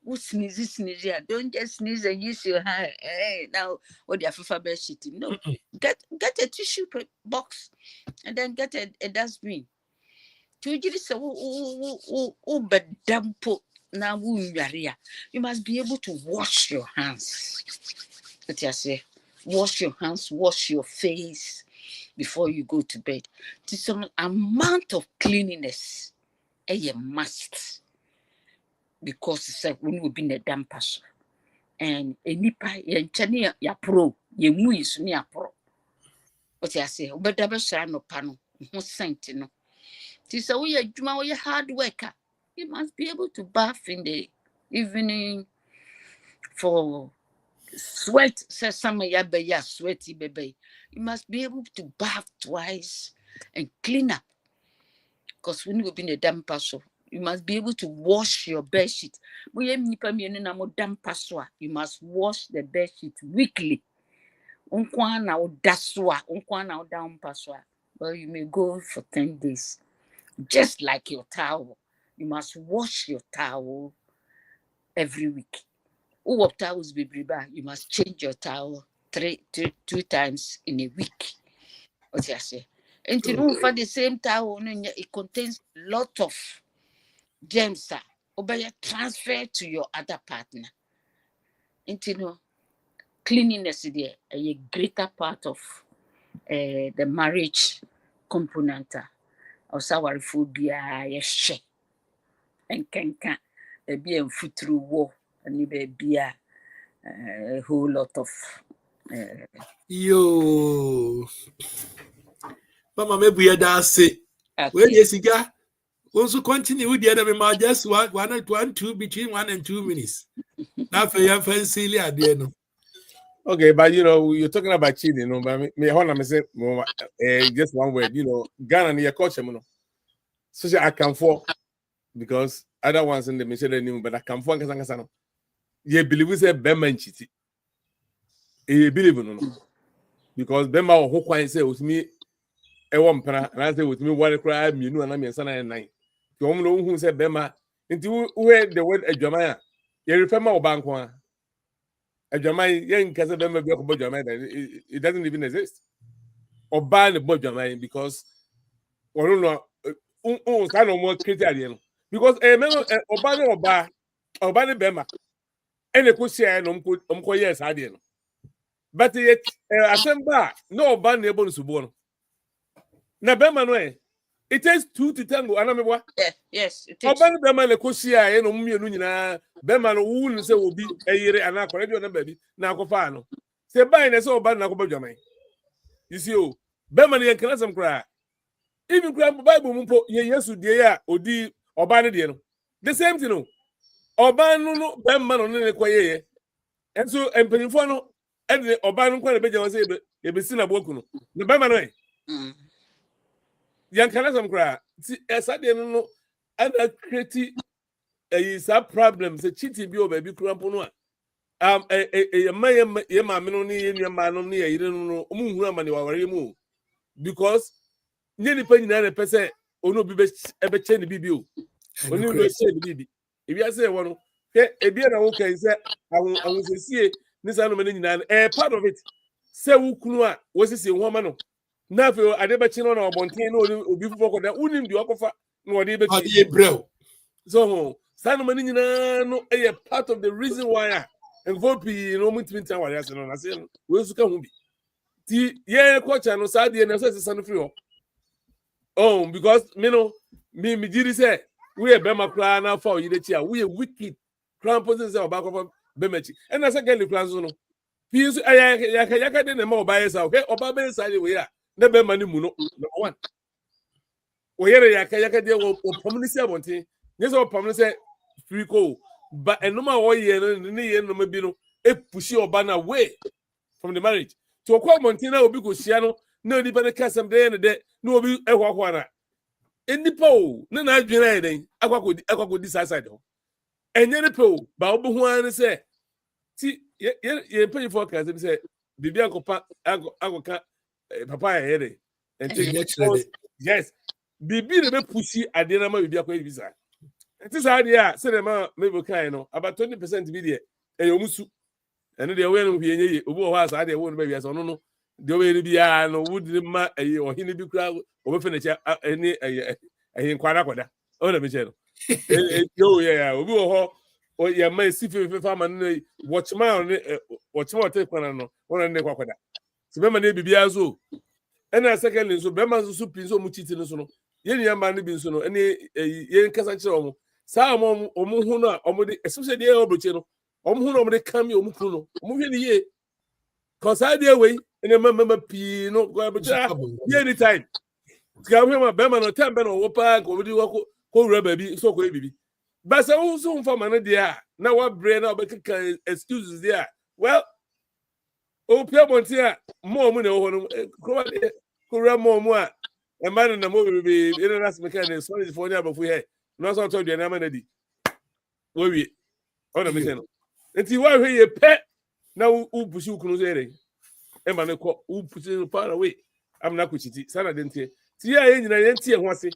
[SPEAKER 2] Who sneeze, don't just sneeze and use your hand. Hey, now what the alphabet sheet. No, get a tissue box and then get a dustbin. You must be able to wash your hands. What I say, wash your hands, wash your face before you go to bed. To some amount of cleanliness, a must. Because it's like when we've been a dampers and a nipa yenchani ya pro, ye muis ni a pro. What I say, but double no panel, who sent no. Tis a way a hard worker. You must be able to bath in the evening for sweat. Says some ya sweaty baby. You must be able to bath twice and clean up. Because when you be in a damper, so you must be able to wash your bed sheet. You must wash the bed sheet weekly. Well, you may go for 10 days. Just like your towel. You must wash your towel every week. Towels be you must change your towel two times in a week. What I say? And for the same towel, it contains a lot of germs. Transfer to your other partner. And cleanliness is a greater part of the marriage component. Or phobia, yes, and can be a foot through war and be a whole lot of.
[SPEAKER 1] Yo, Mama, maybe you da say. Where yes, you also continue with the other just 2 between 1 and 2 minutes. Now for your fancy idea, no.
[SPEAKER 3] Okay, but you're talking about cheating, but me hold on, say just one word, Ghana near culture, so I can for because other ones in the mission new, but I can for Kasano. You believe we say Beman cheating. You believe no, because Bema who quite say with me a woman, and I say with me one cry, you know, and I'm your son and 9. You only know who said Bema into where the word a Jamaica. You refer my bank one. A Jamaican young Casa Bema about Jamaica, it doesn't even exist. Or ban the boy Jamaican because or no, kind of more criteria. Because a man or ban Bema, and a pussy and yes, I didn't. But yet, Asemba, no ban able to born. Na Bema no, it takes 2 to tango. Anamwa.
[SPEAKER 2] Yes, it takes.
[SPEAKER 3] Oban Bema le kosia e no mmienu nyina. Bema no wu ni se obi eyire ana akore na baby na akofa no. Se ban na se oban na akoba dwaman. You see o, Bema ne yankana sam kra. Even kra Bible mpo ye Yesu die ya odi oban ne die no. The same thing no. Oban no Bema no ne kwaye ye. Enso empanifo no ene oban no kwa na beja won se e be si na boku no. Ne Bema no e. Yankana sam kra. See esade no ana create is a problem. The cheating be over baby cramp no. Ye ma me no ni ye ma no ni ye no mu hu ama ni wa ware mu because nye ni pa nyina na pese ono bi be che ni bibi o. Oni be che ni bibi. E bi ase wo no. E bi na wo kan se awon sesie ni sa no me nyina part of it. Se wo kunu a wo sisi ho ma no. Na fe ade be chi no na obonten no obi fufo ko da unim di okofa na ode be chi. So Sanomani no a part of the reason why and Vopi no minta why I said, I said, where's the come be? Yeah, coach, and no side and son free. Oh, because me did say we are Bema clan now for you the chair. We are wicked crown positions of back of Bemechi. And as I get the class on. Peace, I didn't know by yourself, okay, or by side we are. Never money muno, number one. We hear Yaka deal or Pominisia Bonte. Yes, or Pominisia. Free call, but a no more year no maybe no push your banner away from the marriage. To a Montina will be Cusiano, no dependent custom day and a day, no be a wakwana. In the pole, no night generating, I could this side. And then the pole, Babu one say, see, you're paying for cars and say, the Bianco Papa head and take yes, be the pushy at the number of Bianco visa. This idea, cinema, maybe kind of about 20% video. And you musu, and they went be over was I won't maybe as no, the way to be no wood or he be crowd or furniture any in Quanacoda. Oh, the Michelle. Oh, yeah, we will or your may see if farmer watch my watch more take one on the Quacoda. So, remember, maybe be as well. And a second, so Bemas soup is so much eating so no. Yen man be so no, any yen Casancho. Some omuhuna omudi especially the obuchino omuhuna omudi kami omukuno omuhwe ye cause I dey way and remember p no go abucha anytime ka we ma be ma no time be no wo pa ko wudi ko rubber bi so ko bibi But I also for man there. Now what brain now but excuses there. Well, oh people here more money over kura more a man in the movie be international mechanic sorry for never for here. No so told you na man di. We on a mission. Nti wa hwe ye pe na u pushi kunu zere. E ma ne ko u pushi far away. Am na kuchiti sana dentie. Ti ya nyina ye ntie ho ase.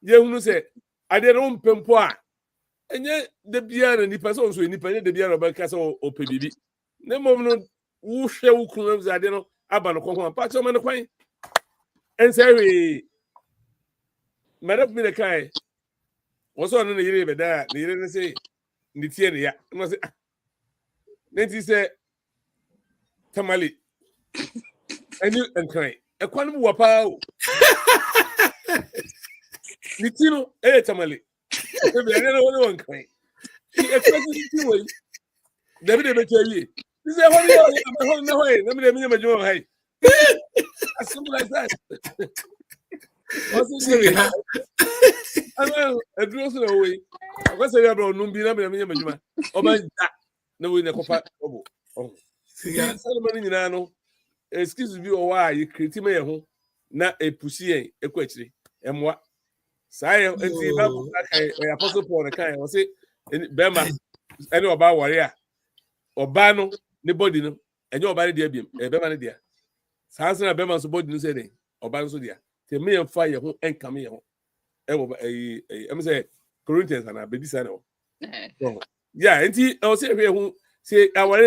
[SPEAKER 3] Ye hunu se ade no mpempo a enye de bia na nipa so nso nipa ne de bia ro ba ka so opebibi. Ne mom no wo hwe wo kunu ade no aba no ko pa cho ma ne kwan. Ense hwe madam mi ne kai. Wo so no ne yire be da ne yire ne se ni tie ne ya. No se Nanti say tamale. Enu enkran. Ekwan mu wapa o. Ni tino tamale. E bi ane na woni enkran. Ekwan ni ti we. David de bekeyi. Ni say hori ya hori na hori. Na mi de mi majuma hai. As simple as that. What's it? Ano edro so na we. Akwase ya bro numbi na mi majuma. Oba da. Na we na kopa obo. Salomon nyina no excuse bi o wa ye kriti me ye ho na epusi en ekwachire emwa saye enti ba kai apostle Paul ne kai o se bema ene oba wore a oba no ne body no enye oba ne dia biem bema ne dia sanse na bema so body no se den oba no so dia te me fa ye ho enka me ye ho em say Corinthians na be bisa ne o yeah enti o se hwe ho say our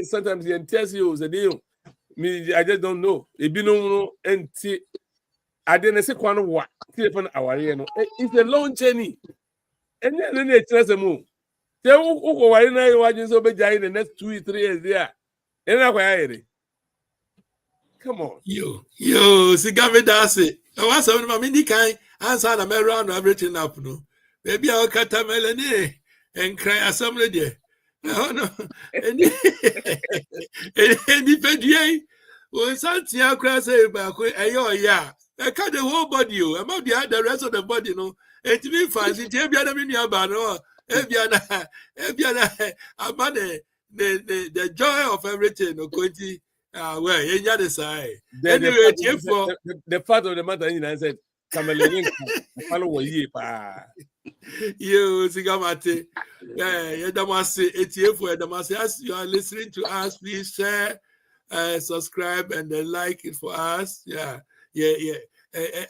[SPEAKER 3] sometimes the NTSU the deal. Me, I just don't know. It be no enti. I didn't say kwano wa. Telephone our no. It's a long journey. And then it's just a move. Say who why na you watching so be in the next 2-3 years there. And I quite come on.
[SPEAKER 1] Yo, Sigame Dasi. I want some of my kind answer the mail around everything up. No, maybe I'll cut a melody and cry assembly there. No. Any PDA was Santia Crasay back. Yeah. I cut the whole body. I'm not the rest of the body. No, it me fancy. Ebiana minya bano. Ebiana. About the joy of everything. No, Quinty. Well, you know the side. Anyway,
[SPEAKER 3] the fact of the matter is said, Kamelenin, follow ye pa.
[SPEAKER 1] You Sigamate. Yeah, Damasi, ATF, Damasi. As you are listening to us, please share, subscribe, and then like it for us. Yeah.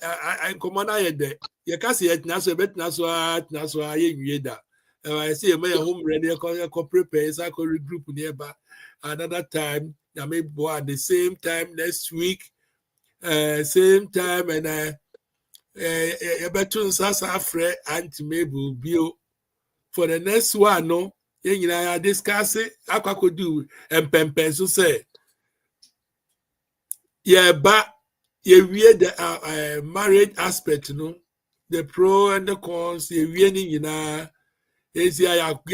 [SPEAKER 1] I command I there. You can see it now, so bet Naswa, you I see a man home ready, I prepare, I could regroup nearby another time. I may go at the same time next week, same time, and Sasa Fred and Mabel Bio for the next one. No, I discuss it. I could do and Pempen so say, yeah, but you read the marriage aspect, no, the pro and the cons, you reading, yes, you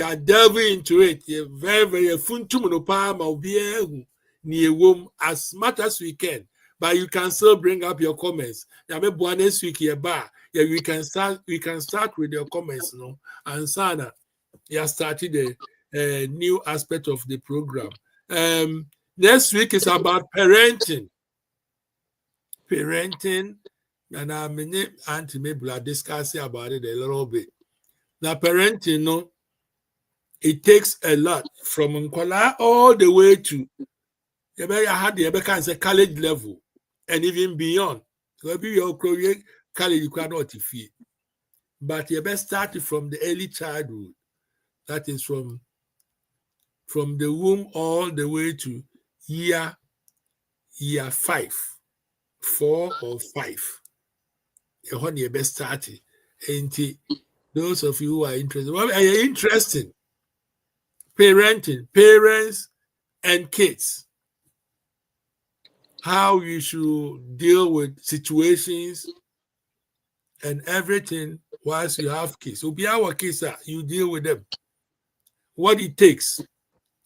[SPEAKER 1] are delving into it. You're very fun to monopam or be near womb as much as we can. But you can still bring up your comments. Yeah, maybe next week here, bar. Yeah, we can start with your comments, no. And Sana, you started a new aspect of the program. Next week is about parenting. And I'm Auntie Mabel are discussing about it a little bit. Now, parenting, no, it takes a lot from Nkwala all the way to the college level and even beyond. So maybe your college you cannot feed. But you best start from the early childhood. That is from the womb all the way to year 5, 4 or 5. You best start it. And those of you who are interested, well, are you interested? Parenting, parents and kids. How you should deal with situations and everything whilst you have kids. So be our kids, you deal with them. What it takes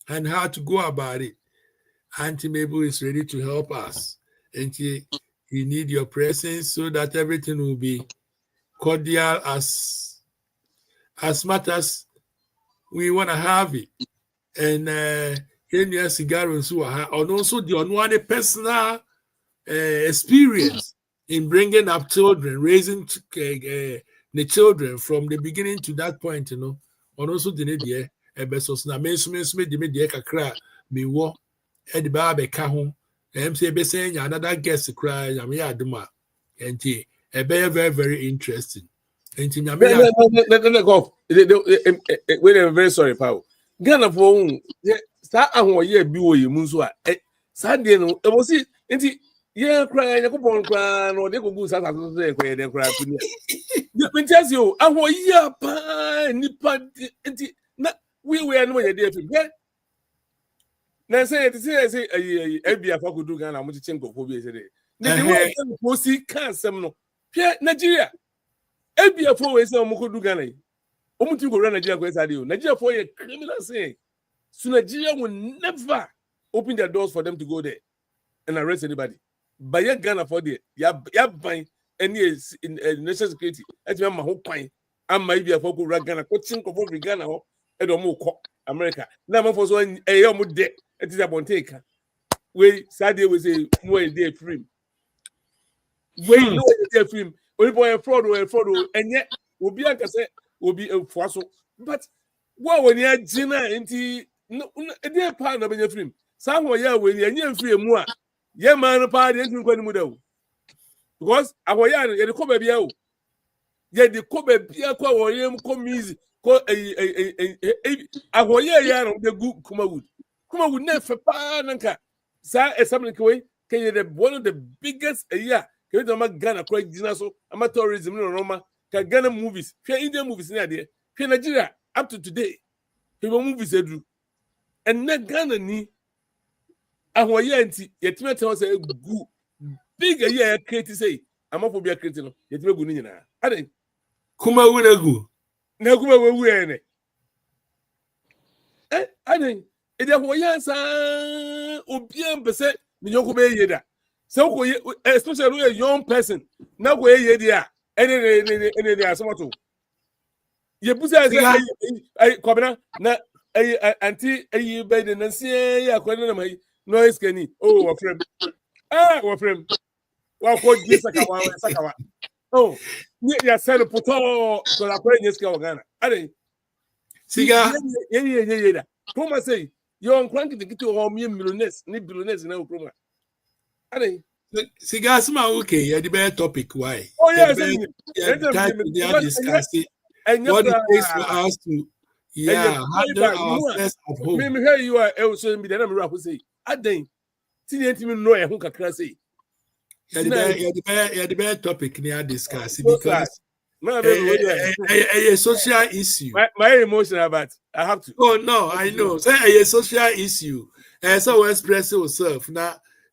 [SPEAKER 1] and how to go about it. Auntie Mabel is ready to help us. And you need your presence so that everything will be cordial as as much as we want to have it. And any cigar and so on, also the one personal experience in bringing up children, raising the children from the beginning to that point, and also the idea ebesos na me the media kakra me wo e the ba be ka ho say be say another guest cry am ya aduma and e be very very interesting. And
[SPEAKER 3] we're very sorry, Pao. Ghana for start ahụ ye bi wo yemu nso a Sunday no e mo si nti ye kra yakopon kra no de kogu sa so e kra de kra kuni ye pintiasi o ahụ ye pa nipa nti na we no ye de afim na say it say ebia fa kodu Ghana mo chichen kofo bi ese de ne wo si kan sem no hwe Nigeria ebia fo we say mo kodu Ghana yi omuti go run Nigeria go say Nigeria for a criminal saying. So Nigeria will never open their doors for them to go there and arrest anybody. But yet Ghana for the you buying any national security. That's my whole point. I'm my be a folk Ghana, coaching of over Ghana or America. Now my first one a year more debt. It is a take. We Saturday was a more day free. We know a free. Only boy a fraud and yet will be like I said will be a fossil. But what when you Gina into no dear partner of your film. Somewhere, yeah, when you're free more. Yeah, man, a party into Quanimudo. Because our young, the Kobe Biao. Yet the Kobe Biako or Yam Comis, call our year of the good Kuma wood. Kuma would never pananka. Sir, as something away, can you one of the biggest a year? Can you make Ghana quite Ginaso, amateurism in Roma, can Ghana movies, pure Indian movies near there, pure Nigeria up to today. People movies they do. And na Ghana ni ahoye anti yetime tell say gu big a year create say amafo bia create no yetime gu ni nyina aden
[SPEAKER 1] kuma wunegu
[SPEAKER 3] na kuma wewu ene aden e de ahoye sa obi ambese ni yonko be yeda so ko especially a young person na go ye dia ene dia asomato ye busa say kobena na anti ayi be de nansi ya kwani na mai noise kani oh wa frame wa frame wa ko ji sakawa oh ni ya sel poto so la ko nyeska wa Ghana ade
[SPEAKER 1] siga
[SPEAKER 3] ye da kuma say you on crank the kiti o mi millionaires ni billionaires na kuma ade
[SPEAKER 1] siga sma okay ya the better topic why
[SPEAKER 3] oh yes
[SPEAKER 1] discuss it what it takes for us to handle our affairs at home.
[SPEAKER 3] Me hear you are also be the number of say aden tinenti me no e ho kakra say
[SPEAKER 1] the better topic near discuss because a social issue.
[SPEAKER 3] My emotional but I have to.
[SPEAKER 1] Oh no, I know. Say a social issue. So express yourself.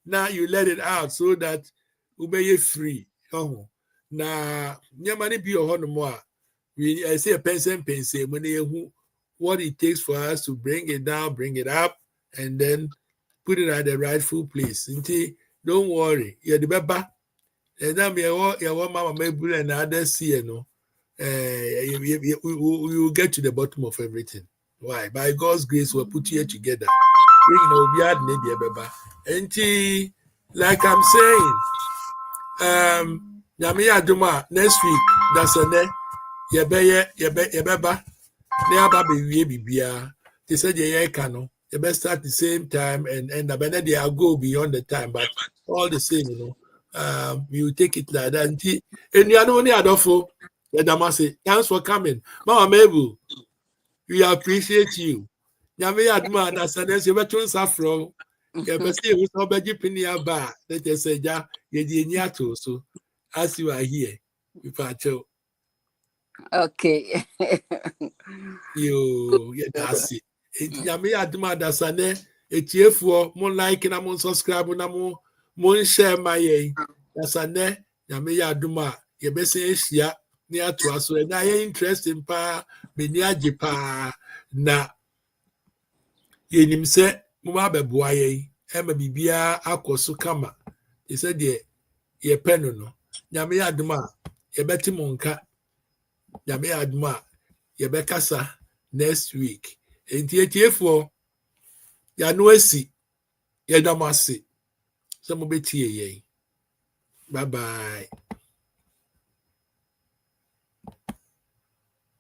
[SPEAKER 1] Now you let it out so that you be free. Oh, now nyamani be your more. I say a pension when what it takes for us to bring it down, bring it up, and then put it at the rightful place. Don't worry, you're the baby. And then you want Mama Mabel and others see, you will get to the bottom of everything. Why? By God's grace, we'll put you together. We had maybe a baby. And like I'm saying, Yamiya Duma next week, that's a ne, Yabeba. Never be bibia. They said you can you best start the same time and then they are go beyond the time, but all the same, you take it like that. And you are only adolfo. Thanks for coming. Mama Mabel, we appreciate you. Nyame aduma na sanes you better safro. You better say we so be pinia ba. Let us say ja ye di niato so as you are here. We pacho.
[SPEAKER 2] Okay.
[SPEAKER 1] You that's it. Nyame aduma da sane etiefuo mo like na mo subscribe na mo share my da sane nyame aduma ye be say ehia ni ato aso na ye interesting pa me ni age pa na ye nim se mo ba beboa ye e ma bibia akoso kama ye se de ye penu no nyame aduma ye beti mo nka nyame aduma yɛbɛkasa next week. Entietiefo ya no asi yɛdam ase sɛ mobɛtie yɛn. Bye bye.